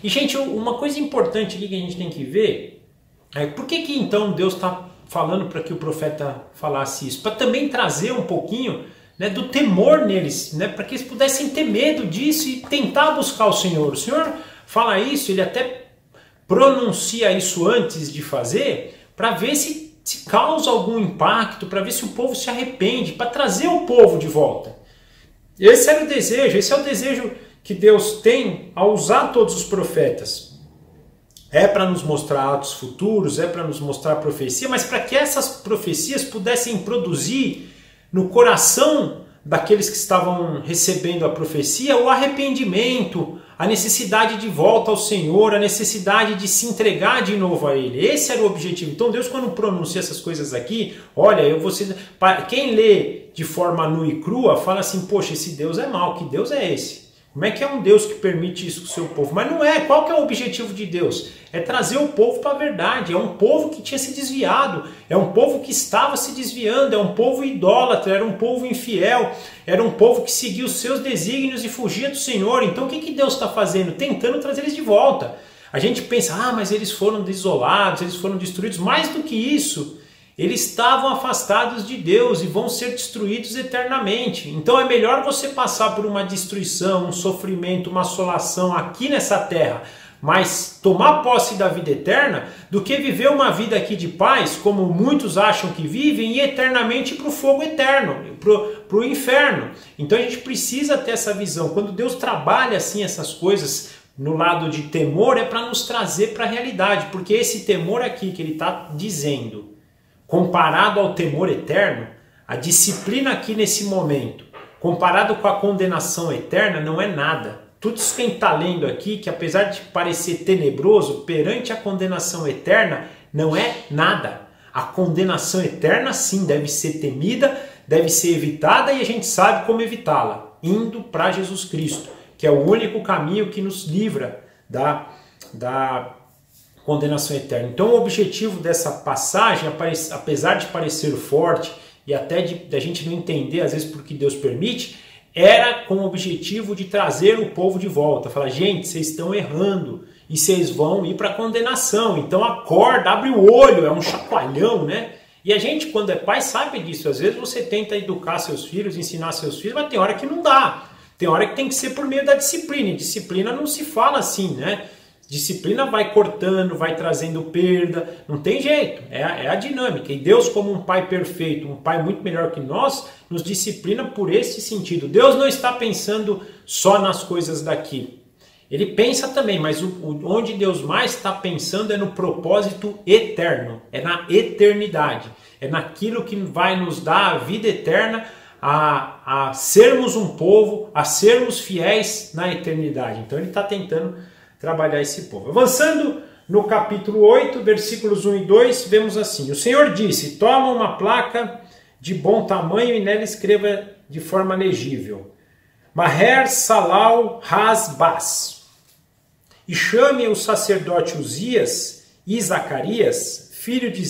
E, gente, uma coisa importante aqui que a gente tem que ver é por que então Deus está falando para que o profeta falasse isso? Para também trazer um pouquinho, né, do temor neles, né, para que eles pudessem ter medo disso e tentar buscar o Senhor. O Senhor fala isso, ele até pronuncia isso antes de fazer, para ver se causa algum impacto, para ver se o povo se arrepende, para trazer o povo de volta. Esse era o desejo, esse é o desejo que Deus tem ao usar todos os profetas. É para nos mostrar atos futuros, é para nos mostrar profecia, mas para que essas profecias pudessem produzir no coração daqueles que estavam recebendo a profecia o arrependimento, a necessidade de volta ao Senhor, a necessidade de se entregar de novo a Ele. Esse era o objetivo. Então Deus, quando pronuncia essas coisas aqui, olha, quem lê de forma nua e crua, fala assim, poxa, esse Deus é mau, que Deus é esse? Como é que é um Deus que permite isso com o seu povo? Mas não é. Qual que é o objetivo de Deus? É trazer o povo para a verdade. É um povo que tinha se desviado. É um povo que estava se desviando. É um povo idólatra. Era um povo infiel. Era um povo que seguia os seus desígnios e fugia do Senhor. Então o que Deus está fazendo? Tentando trazer eles de volta. A gente pensa, mas eles foram desolados, eles foram destruídos. Mais do que isso, eles estavam afastados de Deus e vão ser destruídos eternamente. Então é melhor você passar por uma destruição, um sofrimento, uma assolação aqui nessa terra, mas tomar posse da vida eterna, do que viver uma vida aqui de paz, como muitos acham que vivem, e eternamente para o fogo eterno, para o inferno. Então a gente precisa ter essa visão. Quando Deus trabalha assim essas coisas no lado de temor, é para nos trazer para a realidade, porque esse temor aqui que ele está dizendo, comparado ao temor eterno, a disciplina aqui nesse momento, comparado com a condenação eterna, não é nada. Tudo isso que a gente está lendo aqui, que apesar de parecer tenebroso, perante a condenação eterna, não é nada. A condenação eterna, sim, deve ser temida, deve ser evitada, e a gente sabe como evitá-la, indo para Jesus Cristo, que é o único caminho que nos livra da condenação eterna. Então o objetivo dessa passagem, apesar de parecer forte e até da gente não entender às vezes por que Deus permite, era com o objetivo de trazer o povo de volta. Falar, gente, vocês estão errando e vocês vão ir para a condenação. Então acorda, abre o olho, é um chacoalhão, né? E a gente, quando é pai, sabe disso. Às vezes você tenta educar seus filhos, ensinar seus filhos, mas tem hora que não dá. Tem hora que tem que ser por meio da disciplina. E disciplina não se fala assim, né? Disciplina vai cortando, vai trazendo perda, não tem jeito, é a dinâmica. E Deus, como um pai perfeito, um pai muito melhor que nós, nos disciplina por esse sentido. Deus não está pensando só nas coisas daqui. Ele pensa também, mas onde Deus mais está pensando é no propósito eterno, é na eternidade, é naquilo que vai nos dar a vida eterna, a sermos um povo, a sermos fiéis na eternidade. Então ele está tentando trabalhar esse povo. Avançando no capítulo 8, versículos 1 e 2, vemos assim: o Senhor disse, toma uma placa de bom tamanho e nela escreva de forma legível, Maher Salal Has-Bas, e chame o sacerdote Uzias e Zacarias, filho de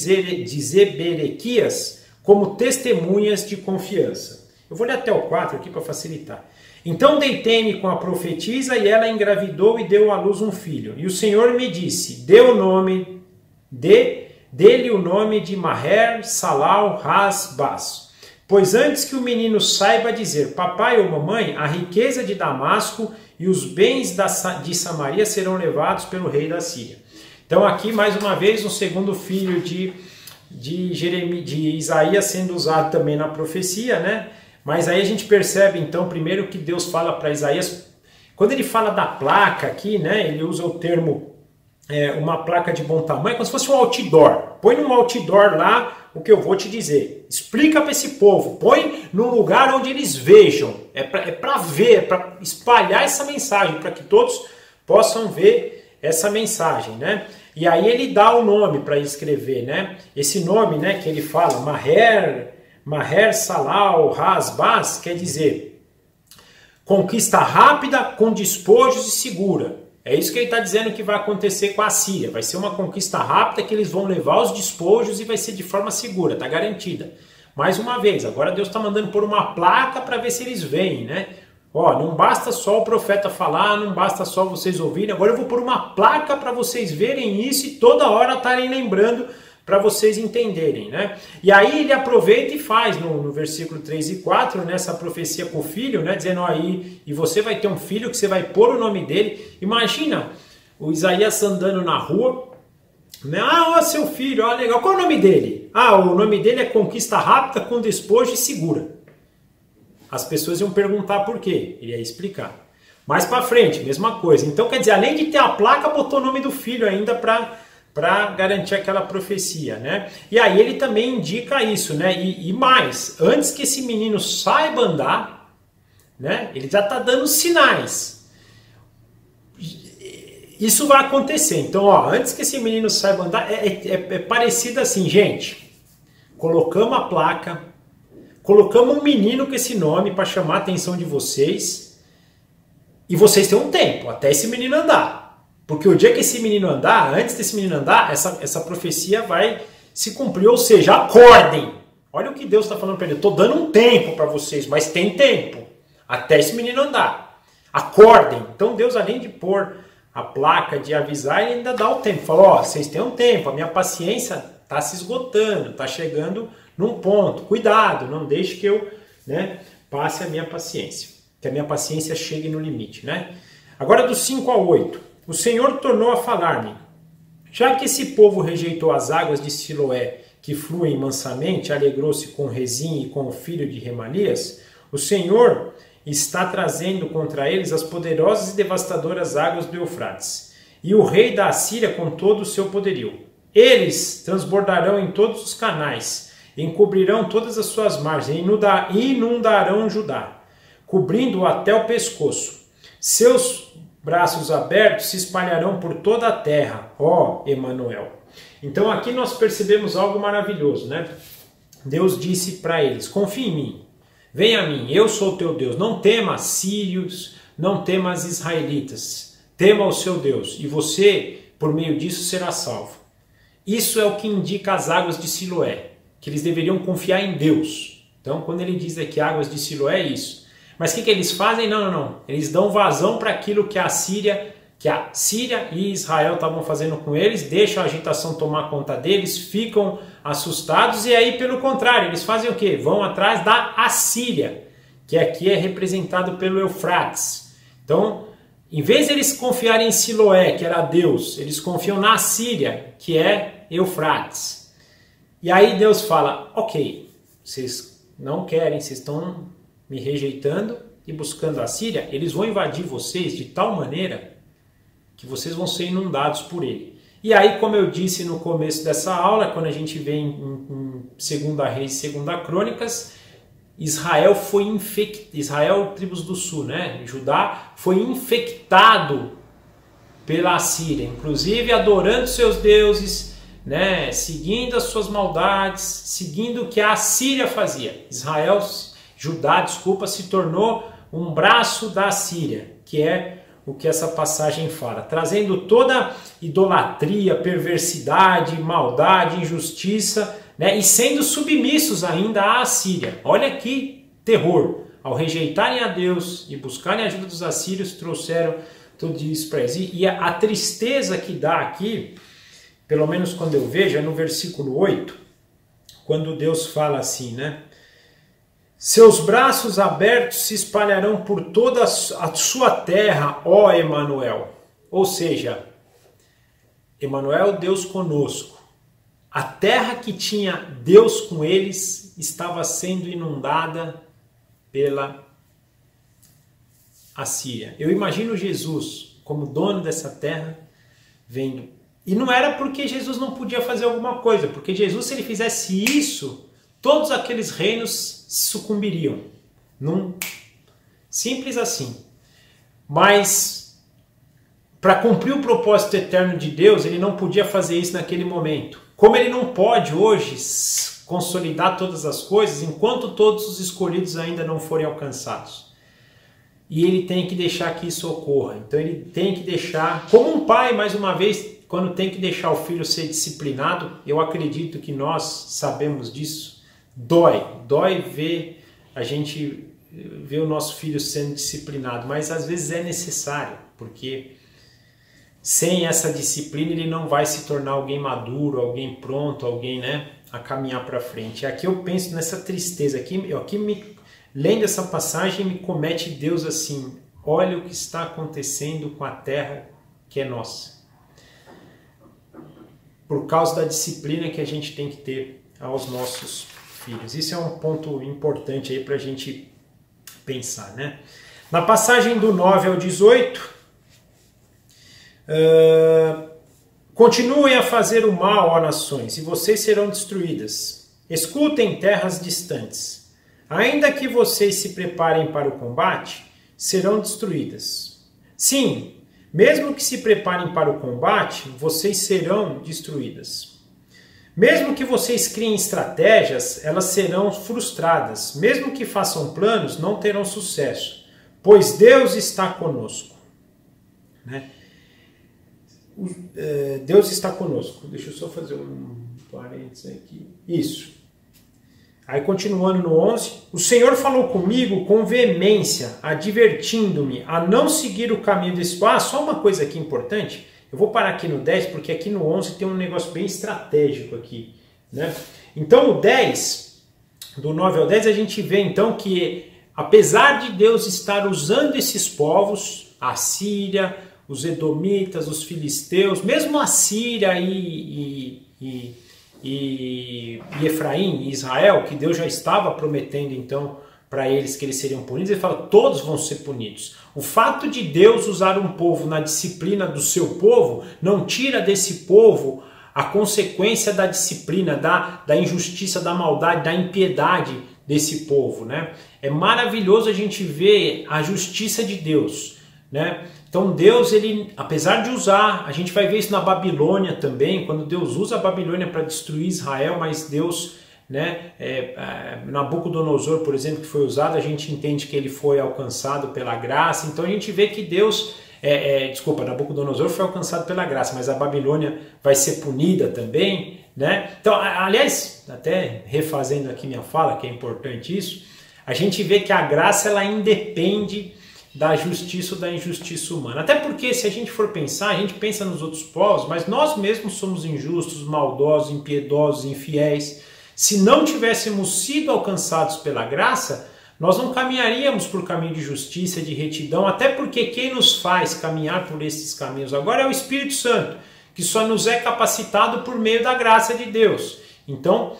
Zeberequias, como testemunhas de confiança. Eu vou ler até o 4 aqui para facilitar. Então deitei-me com a profetisa e ela engravidou e deu à luz um filho. E o Senhor me disse, dê-lhe o nome de Maher Salal Has-Bas. Pois antes que o menino saiba dizer, papai ou mamãe, a riqueza de Damasco e os bens de Samaria serão levados pelo rei da Síria. Então aqui mais uma vez um segundo filho de Isaías sendo usado também na profecia, né? Mas aí a gente percebe, então, primeiro que Deus fala para Isaías, quando ele fala da placa aqui, né, ele usa o termo uma placa de bom tamanho, como se fosse um outdoor. Põe num outdoor lá o que eu vou te dizer. Explica para esse povo, põe num lugar onde eles vejam. É para ver, é para espalhar essa mensagem, para que todos possam ver essa mensagem, né? E aí ele dá o nome para escrever, né? Esse nome, né, que ele fala, Maher Salal Has-Bas, quer dizer conquista rápida, com despojos e segura. É isso que ele está dizendo que vai acontecer com a Síria. Vai ser uma conquista rápida que eles vão levar os despojos e vai ser de forma segura, está garantida. Mais uma vez, agora Deus está mandando pôr uma placa para ver se eles veem, né? Ó, não basta só o profeta falar, não basta só vocês ouvirem, agora eu vou pôr uma placa para vocês verem isso e toda hora estarem lembrando para vocês entenderem, né? E aí ele aproveita e faz no versículo 3 e 4, nessa profecia com o filho, né? Dizendo aí, e você vai ter um filho que você vai pôr o nome dele. Imagina o Isaías andando na rua, né? Ah, ó, seu filho, ó, legal. Qual é o nome dele? Ah, o nome dele é Conquista Rápida, com Despojo e Segura. As pessoas iam perguntar por quê. Ele ia explicar. Mais para frente, mesma coisa. Então, quer dizer, além de ter a placa, botou o nome do filho ainda para garantir aquela profecia, né? E aí ele também indica isso, né? E mais, antes que esse menino saiba andar, né? Ele já está dando sinais. Isso vai acontecer. Então, ó, antes que esse menino saiba andar, é parecido assim, gente. Colocamos a placa, colocamos um menino com esse nome para chamar a atenção de vocês, e vocês têm um tempo até esse menino andar. Porque o dia que esse menino andar, antes desse menino andar, essa profecia vai se cumprir. Ou seja, acordem. Olha o que Deus está falando para ele. Estou dando um tempo para vocês, mas tem tempo até esse menino andar. Acordem. Então Deus, além de pôr a placa, de avisar, ele ainda dá o tempo. Fala, ó, vocês têm um tempo, a minha paciência está se esgotando, está chegando num ponto. Cuidado, não deixe que eu, né, passe a minha paciência. Que a minha paciência chegue no limite, né? Agora do 5 ao 8. O Senhor tornou a falar-me, já que esse povo rejeitou as águas de Siloé, que fluem mansamente, alegrou-se com Rezim e com o filho de Remalias, o Senhor está trazendo contra eles as poderosas e devastadoras águas do Eufrates, e o rei da Assíria com todo o seu poderio. Eles transbordarão em todos os canais, encobrirão todas as suas margens, inundarão Judá, cobrindo-o até o pescoço. Seus braços abertos se espalharão por toda a terra, ó Emanuel. Então aqui nós percebemos algo maravilhoso, né? Deus disse para eles, confie em mim, venha a mim, eu sou o teu Deus. Não temas sírios, não temas israelitas, tema o seu Deus, e você, por meio disso, será salvo. Isso é o que indica as águas de Siloé, que eles deveriam confiar em Deus. Então quando ele diz aqui águas de Siloé, é isso. Mas o que eles fazem? Não. Eles dão vazão para aquilo que a Síria e Israel estavam fazendo com eles, deixam a agitação tomar conta deles, ficam assustados e aí, pelo contrário, eles fazem o quê? Vão atrás da Assíria, que aqui é representado pelo Eufrates. Então, em vez de eles confiarem em Siloé, que era Deus, eles confiam na Assíria, que é Eufrates. E aí Deus fala, ok, vocês não querem, vocês estão me rejeitando e buscando a Síria, eles vão invadir vocês de tal maneira que vocês vão ser inundados por ele. E aí, como eu disse no começo dessa aula, quando a gente vê em 2 Reis e 2 Crônicas, Israel foi infectado, Israel, tribos do sul, né? Judá foi infectado pela Assíria, inclusive adorando seus deuses, né? Seguindo as suas maldades, seguindo o que a Assíria fazia. Judá, se tornou um braço da Assíria, que é o que essa passagem fala, trazendo toda idolatria, perversidade, maldade, injustiça, né? E sendo submissos ainda à Assíria. Olha que terror! Ao rejeitarem a Deus e buscarem a ajuda dos assírios, trouxeram tudo isso para eles. E a tristeza que dá aqui, pelo menos quando eu vejo, é no versículo 8, quando Deus fala assim, né? Seus braços abertos se espalharão por toda a sua terra, ó Emanuel. Ou seja, Emanuel, Deus conosco. A terra que tinha Deus com eles estava sendo inundada pela Assíria. Eu imagino Jesus como dono dessa terra vendo. E não era porque Jesus não podia fazer alguma coisa, porque Jesus, se ele fizesse isso, todos aqueles reinos sucumbiriam. Simples assim. Mas, para cumprir o propósito eterno de Deus, ele não podia fazer isso naquele momento. Como ele não pode hoje consolidar todas as coisas, enquanto todos os escolhidos ainda não forem alcançados. E ele tem que deixar que isso ocorra. Então ele tem que deixar, como um pai, mais uma vez, quando tem que deixar o filho ser disciplinado, eu acredito que nós sabemos disso. Dói ver a gente ver o nosso filho sendo disciplinado, mas às vezes é necessário, porque sem essa disciplina ele não vai se tornar alguém maduro, alguém pronto, alguém, né, a caminhar para frente. Aqui eu penso nessa tristeza, lendo essa passagem me comete Deus assim, olha o que está acontecendo com a terra que é nossa. Por causa da disciplina que a gente tem que ter aos nossos filhos. Isso é um ponto importante aí para a gente pensar, né? Na passagem do 9 ao 18, continuem a fazer o mal, ó nações, e vocês serão destruídas. Escutem, terras distantes. Ainda que vocês se preparem para o combate, serão destruídas. Sim, mesmo que se preparem para o combate, vocês serão destruídas. Mesmo que vocês criem estratégias, elas serão frustradas. Mesmo que façam planos, não terão sucesso, pois Deus está conosco. Né? Deus está conosco. Deixa eu só fazer um parênteses aqui. Isso. Aí continuando no 11, o Senhor falou comigo com veemência, advertindo-me a não seguir o caminho desse... Só uma coisa aqui importante, eu vou parar aqui no 10, porque aqui no 11 tem um negócio bem estratégico aqui, né? Então o 10, do 9 ao 10, a gente vê então que, apesar de Deus estar usando esses povos, a Síria, os edomitas, os filisteus, mesmo a Síria e Efraim e Israel, que Deus já estava prometendo então para eles que eles seriam punidos, ele fala, todos vão ser punidos. O fato de Deus usar um povo na disciplina do seu povo, não tira desse povo a consequência da disciplina, da injustiça, da maldade, da impiedade desse povo, né? É maravilhoso a gente ver a justiça de Deus, né? Então Deus, ele, apesar de usar, a gente vai ver isso na Babilônia também, quando Deus usa a Babilônia para destruir Israel, mas Deus, né, Nabucodonosor, por exemplo, que foi usado, a gente entende que ele foi alcançado pela graça, então a gente vê que Deus, Nabucodonosor foi alcançado pela graça, mas a Babilônia vai ser punida também, né? Então, aliás, até refazendo aqui minha fala, que é importante isso, a gente vê que a graça, ela independe da justiça ou da injustiça humana. Até porque, se a gente for pensar, a gente pensa nos outros povos, mas nós mesmos somos injustos, maldosos, impiedosos, infiéis. Se não tivéssemos sido alcançados pela graça, nós não caminharíamos por caminho de justiça, de retidão, até porque quem nos faz caminhar por esses caminhos agora é o Espírito Santo, que só nos é capacitado por meio da graça de Deus. Então,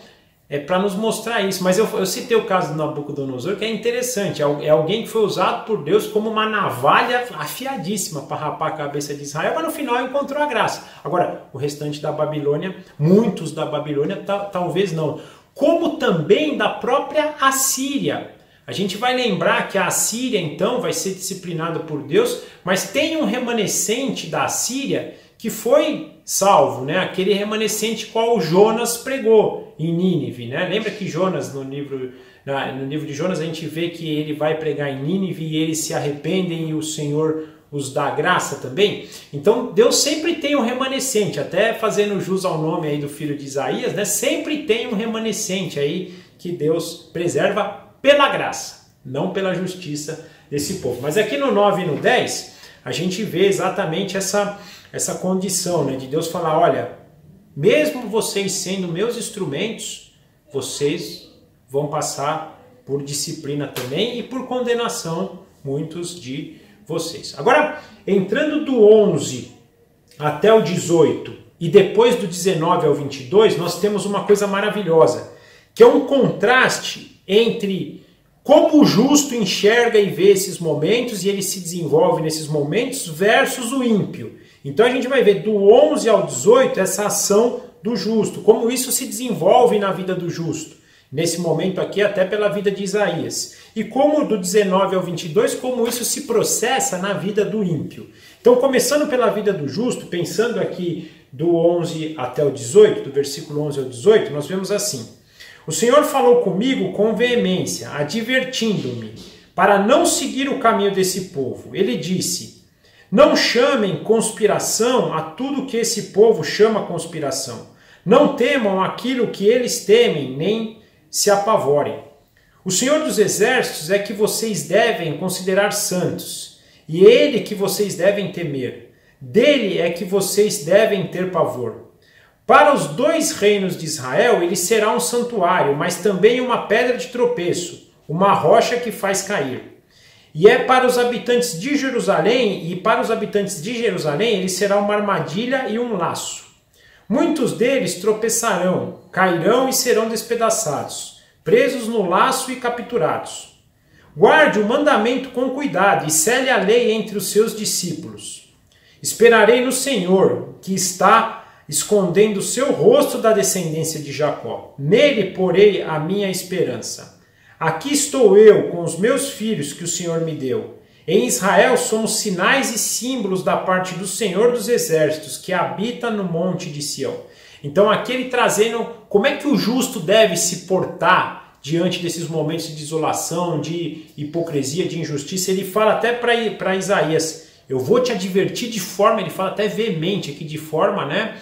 é para nos mostrar isso. Mas eu citei o caso do Nabucodonosor, que é interessante. É alguém que foi usado por Deus como uma navalha afiadíssima para rapar a cabeça de Israel, mas no final encontrou a graça. Agora, o restante da Babilônia, muitos da Babilônia, talvez não. Como também da própria Assíria. A gente vai lembrar que a Assíria, então, vai ser disciplinada por Deus, mas tem um remanescente da Assíria que foi salvo, né? Aquele remanescente qual Jonas pregou em Nínive, né? Lembra que Jonas, no livro de Jonas, a gente vê que ele vai pregar em Nínive e eles se arrependem e o Senhor os dá graça também? Então Deus sempre tem um remanescente, até fazendo jus ao nome aí do filho de Isaías, né? Sempre tem um remanescente aí que Deus preserva pela graça, não pela justiça desse povo. Mas aqui no 9 e no 10, a gente vê exatamente essa condição, né, de Deus falar, olha, mesmo vocês sendo meus instrumentos, vocês vão passar por disciplina também e por condenação, muitos de vocês. Agora, entrando do 11 até o 18 e depois do 19 ao 22, nós temos uma coisa maravilhosa, que é um contraste entre como o justo enxerga e vê esses momentos e ele se desenvolve nesses momentos versus o ímpio. Então a gente vai ver do 11 ao 18 essa ação do justo, como isso se desenvolve na vida do justo. Nesse momento aqui até pela vida de Isaías. E como do 19 ao 22, como isso se processa na vida do ímpio. Então começando pela vida do justo, pensando aqui do 11 até o 18, do versículo 11 ao 18, nós vemos assim. O Senhor falou comigo com veemência, advertindo-me, para não seguir o caminho desse povo. Ele disse, não chamem conspiração a tudo que esse povo chama conspiração. Não temam aquilo que eles temem, nem se apavorem. O Senhor dos Exércitos é que vocês devem considerar santos, e Ele que vocês devem temer. Dele é que vocês devem ter pavor. Para os 2 reinos de Israel, ele será um santuário, mas também uma pedra de tropeço, uma rocha que faz cair. E é para os habitantes de Jerusalém, ele será uma armadilha e um laço. Muitos deles tropeçarão, cairão e serão despedaçados, presos no laço e capturados. Guarde o mandamento com cuidado e cele a lei entre os seus discípulos. Esperarei no Senhor, que está escondendo o seu rosto da descendência de Jacó. Nele porei a minha esperança. Aqui estou eu com os meus filhos que o Senhor me deu. Em Israel somos sinais e símbolos da parte do Senhor dos Exércitos, que habita no monte de Sião. Então aqui ele trazendo como é que o justo deve se portar diante desses momentos de desolação, de hipocrisia, de injustiça. Ele fala até para Isaías, eu vou te advertir de forma, ele fala até veemente aqui, de forma, né,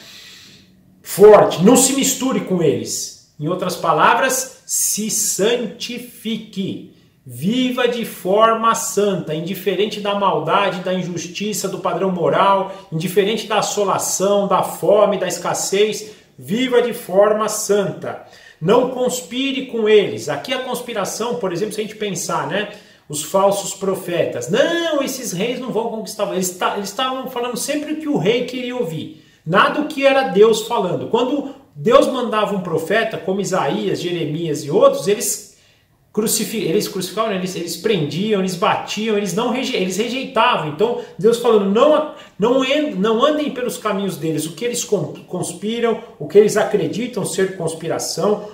forte, não se misture com eles. Em outras palavras, se santifique. Viva de forma santa, indiferente da maldade, da injustiça, do padrão moral, indiferente da assolação, da fome, da escassez. Viva de forma santa. Não conspire com eles. Aqui a conspiração, por exemplo, se a gente pensar, né? Os falsos profetas. Não, esses reis não vão conquistar. Eles estavam falando sempre o que o rei queria ouvir. Nada o que era Deus falando. Quando Deus mandava um profeta, como Isaías, Jeremias e outros, eles crucificavam, eles prendiam, eles batiam, eles rejeitavam. Então Deus falando, não andem pelos caminhos deles, o que eles conspiram, o que eles acreditam ser conspiração.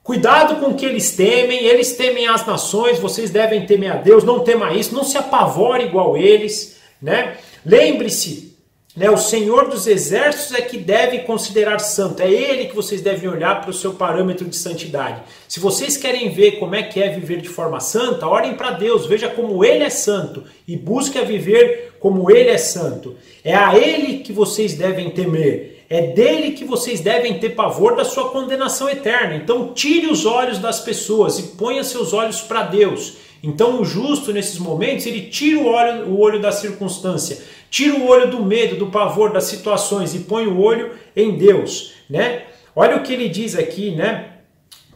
Cuidado com o que eles temem as nações, vocês devem temer a Deus, não tema isso, não se apavore igual eles, né? Lembre-se, né, o Senhor dos Exércitos é que deve considerar santo, é Ele que vocês devem olhar para o seu parâmetro de santidade. Se vocês querem ver como é que é viver de forma santa, orem para Deus, veja como Ele é santo e busque a viver como Ele é santo. É a Ele que vocês devem temer, é dele que vocês devem ter pavor da sua condenação eterna. Então tire os olhos das pessoas e ponha seus olhos para Deus. Então o justo nesses momentos, ele tira o olho da circunstância, tira o olho do medo, do pavor, das situações e põe o olho em Deus, né? Olha o que ele diz aqui, né?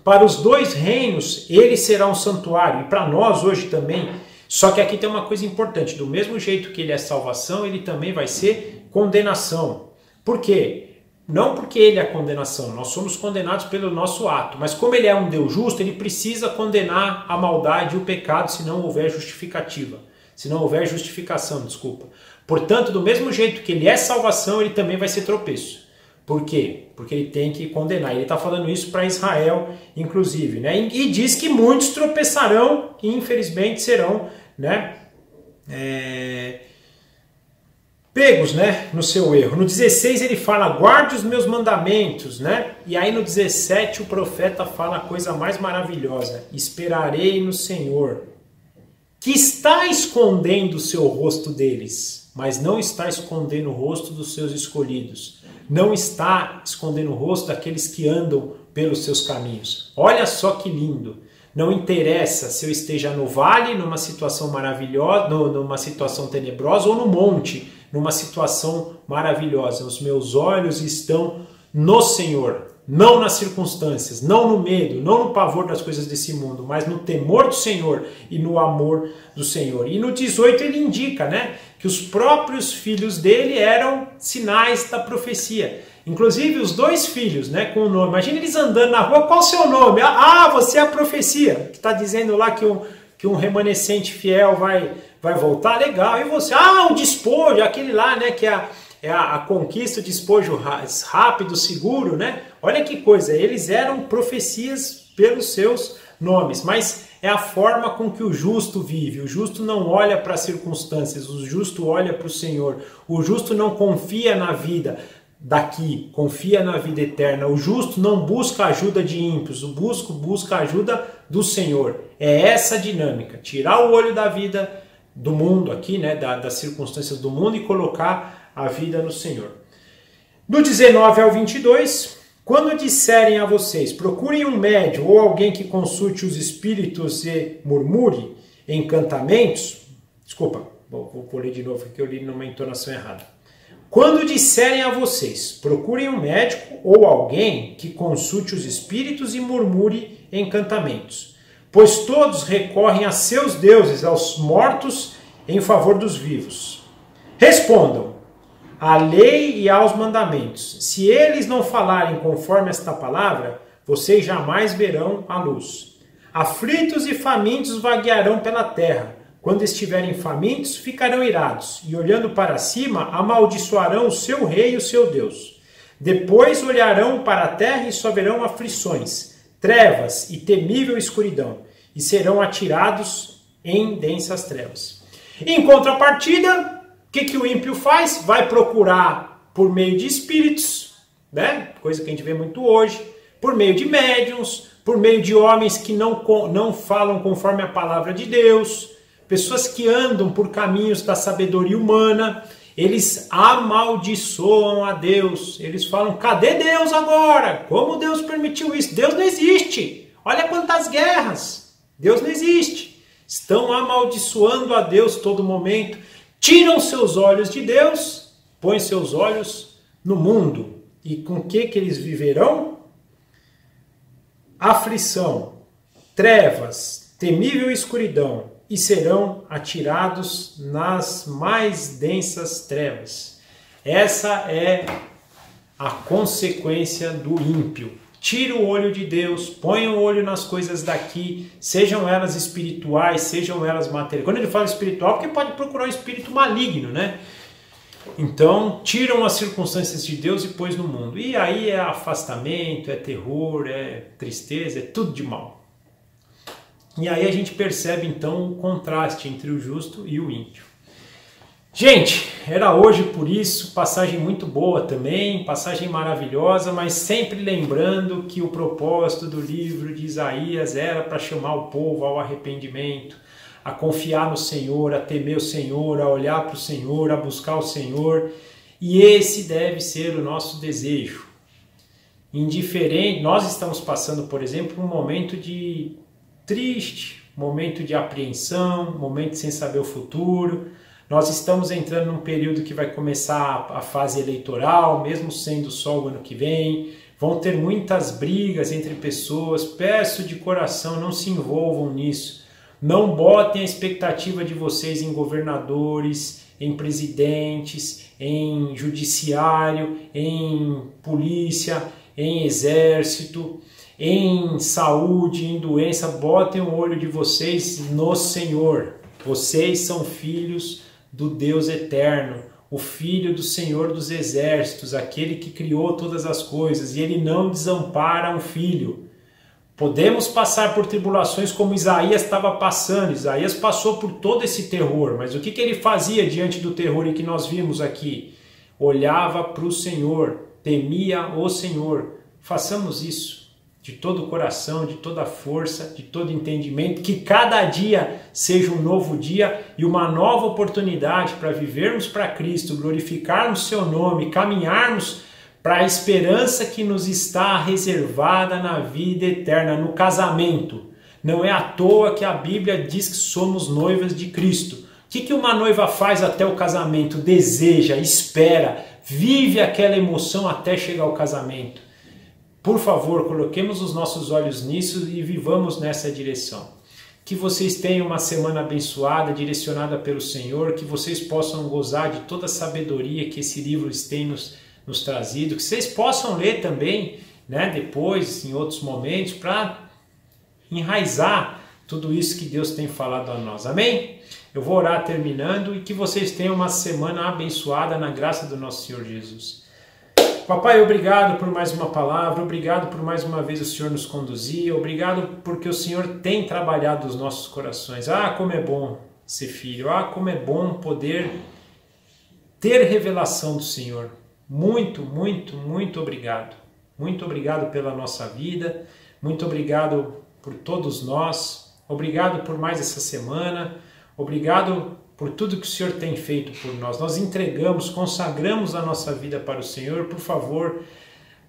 Para os 2 reinos, ele será um santuário, e para nós hoje também. Só que aqui tem uma coisa importante, do mesmo jeito que ele é salvação, ele também vai ser condenação. Por quê? Não porque ele é a condenação, nós somos condenados pelo nosso ato, mas como ele é um Deus justo, ele precisa condenar a maldade e o pecado se não houver justificativa, se não houver justificação, desculpa. Portanto, do mesmo jeito que ele é salvação, ele também vai ser tropeço. Por quê? Porque ele tem que condenar. Ele está falando isso para Israel, inclusive, né? E diz que muitos tropeçarão e infelizmente serão, né, pegos, né, no seu erro. No 16 ele fala, guarde os meus mandamentos, né? E aí no 17 o profeta fala a coisa mais maravilhosa. Esperarei no Senhor, que está escondendo o seu rosto deles, mas não está escondendo o rosto dos seus escolhidos. Não está escondendo o rosto daqueles que andam pelos seus caminhos. Olha só que lindo. Não interessa se eu esteja no vale, numa situação maravilhosa, numa situação tenebrosa, ou no monte, numa situação maravilhosa. Os meus olhos estão no Senhor, não nas circunstâncias, não no medo, não no pavor das coisas desse mundo, mas no temor do Senhor e no amor do Senhor. E no 18 ele indica, né, que os próprios filhos dele eram sinais da profecia. Inclusive os 2 filhos, né, com o nome. Imagina eles andando na rua, qual o seu nome? Ah, você é a profecia, que está dizendo lá que um remanescente fiel vai voltar, legal. E você? Ah, o despojo, aquele lá, né, que é a conquista, o despojo rápido, seguro, né? Olha que coisa, eles eram profecias pelos seus nomes, mas é a forma com que o justo vive. O justo não olha para as circunstâncias, o justo olha para o Senhor. O justo não confia na vida daqui, confia na vida eterna. O justo não busca ajuda de ímpios, o busca a ajuda do Senhor. É essa a dinâmica, tirar o olho da vida do mundo aqui, né, das circunstâncias do mundo e colocar a vida no Senhor. Do 19 ao 22, quando disserem a vocês, procurem um médium ou alguém que consulte os espíritos e murmure encantamentos, desculpa, vou ler de novo que eu li numa entonação errada. Quando disserem a vocês, procurem um médico ou alguém que consulte os espíritos e murmure encantamentos, pois todos recorrem a seus deuses, aos mortos, em favor dos vivos. Respondam à lei e aos mandamentos. Se eles não falarem conforme esta palavra, vocês jamais verão a luz. Aflitos e famintos vaguearão pela terra. Quando estiverem famintos, ficarão irados, e olhando para cima, amaldiçoarão o seu rei e o seu Deus. Depois olharão para a terra e só verão aflições, trevas e temível escuridão, e serão atirados em densas trevas. Em contrapartida, o que o ímpio faz? Vai procurar por meio de espíritos, né? Coisa que a gente vê muito hoje, por meio de médiuns, por meio de homens que não falam conforme a palavra de Deus, pessoas que andam por caminhos da sabedoria humana. Eles amaldiçoam a Deus, eles falam, cadê Deus agora? Como Deus permitiu isso? Deus não existe, olha quantas guerras, Deus não existe. Estão amaldiçoando a Deus todo momento, tiram seus olhos de Deus, põem seus olhos no mundo. E com que eles viverão? Aflição, trevas, temível escuridão, e serão atirados nas mais densas trevas. Essa é a consequência do ímpio. Tira o olho de Deus, põe o olho nas coisas daqui, sejam elas espirituais, sejam elas materiais. Quando ele fala espiritual, porque pode procurar um espírito maligno, né? Então, tiram as circunstâncias de Deus e pôs no mundo. E aí é afastamento, é terror, é tristeza, é tudo de mal. E aí a gente percebe então o contraste entre o justo e o ímpio. Gente, era hoje por isso, passagem muito boa também, passagem maravilhosa, mas sempre lembrando que o propósito do livro de Isaías era para chamar o povo ao arrependimento, a confiar no Senhor, a temer o Senhor, a olhar para o Senhor, a buscar o Senhor. E esse deve ser o nosso desejo. Indiferente, nós estamos passando, por exemplo, um momento de triste, momento de apreensão, momento sem saber o futuro. Nós estamos entrando num período que vai começar a fase eleitoral, mesmo sendo só o ano que vem. Vão ter muitas brigas entre pessoas. Peço de coração, não se envolvam nisso. Não botem a expectativa de vocês em governadores, em presidentes, em judiciário, em polícia, em exército, em saúde, em doença. Botem o olho de vocês no Senhor. Vocês são filhos do Deus eterno, o Filho do Senhor dos Exércitos, aquele que criou todas as coisas, e Ele não desampara um filho. Podemos passar por tribulações como Isaías estava passando. Isaías passou por todo esse terror, mas o que ele fazia diante do terror e que nós vimos aqui? Olhava para o Senhor, temia o Senhor. Façamos isso de todo o coração, de toda a força, de todo entendimento, que cada dia seja um novo dia e uma nova oportunidade para vivermos para Cristo, glorificarmos seu nome, caminharmos para a esperança que nos está reservada na vida eterna, no casamento. Não é à toa que a Bíblia diz que somos noivas de Cristo. O que uma noiva faz até o casamento? Deseja, espera, vive aquela emoção até chegar ao casamento. Por favor, coloquemos os nossos olhos nisso e vivamos nessa direção. Que vocês tenham uma semana abençoada, direcionada pelo Senhor, que vocês possam gozar de toda a sabedoria que esse livro tem nos trazido, que vocês possam ler também, né, depois, em outros momentos, para enraizar tudo isso que Deus tem falado a nós. Amém? Eu vou orar terminando e que vocês tenham uma semana abençoada na graça do nosso Senhor Jesus. Papai, obrigado por mais uma palavra, obrigado por mais uma vez o Senhor nos conduzir, obrigado porque o Senhor tem trabalhado os nossos corações. Ah, como é bom ser filho, ah, como é bom poder ter revelação do Senhor. Muito, muito, muito obrigado. Muito obrigado pela nossa vida, muito obrigado por todos nós, obrigado por mais essa semana, obrigado por tudo que o Senhor tem feito por nós. Nós entregamos, consagramos a nossa vida para o Senhor. Por favor,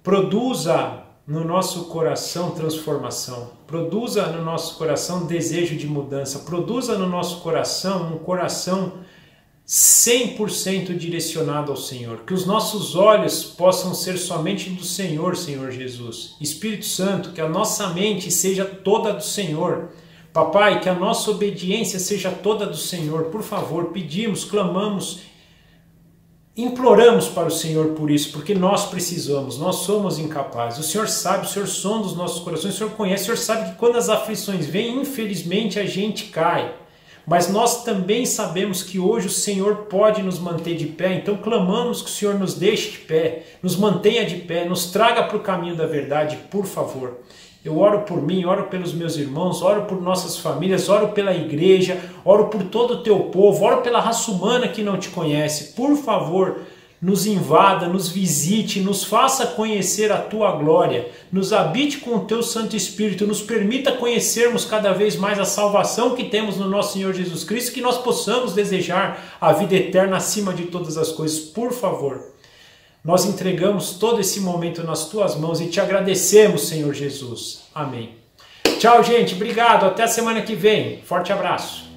produza no nosso coração transformação. Produza no nosso coração desejo de mudança. Produza no nosso coração um coração 100% direcionado ao Senhor. Que os nossos olhos possam ser somente do Senhor, Senhor Jesus. Espírito Santo, que a nossa mente seja toda do Senhor. Papai, que a nossa obediência seja toda do Senhor. Por favor, pedimos, clamamos, imploramos para o Senhor por isso, porque nós precisamos, nós somos incapazes. O Senhor sabe, o Senhor sonda os nossos corações, o Senhor conhece, o Senhor sabe que quando as aflições vêm, infelizmente a gente cai. Mas nós também sabemos que hoje o Senhor pode nos manter de pé, então clamamos que o Senhor nos deixe de pé, nos mantenha de pé, nos traga para o caminho da verdade, por favor. Eu oro por mim, oro pelos meus irmãos, oro por nossas famílias, oro pela igreja, oro por todo o teu povo, oro pela raça humana que não te conhece. Por favor, nos invada, nos visite, nos faça conhecer a tua glória, nos habite com o teu Santo Espírito, nos permita conhecermos cada vez mais a salvação que temos no nosso Senhor Jesus Cristo, que nós possamos desejar a vida eterna acima de todas as coisas. Por favor, nós entregamos todo esse momento nas tuas mãos e te agradecemos, Senhor Jesus. Amém. Tchau, gente. Obrigado. Até a semana que vem. Forte abraço.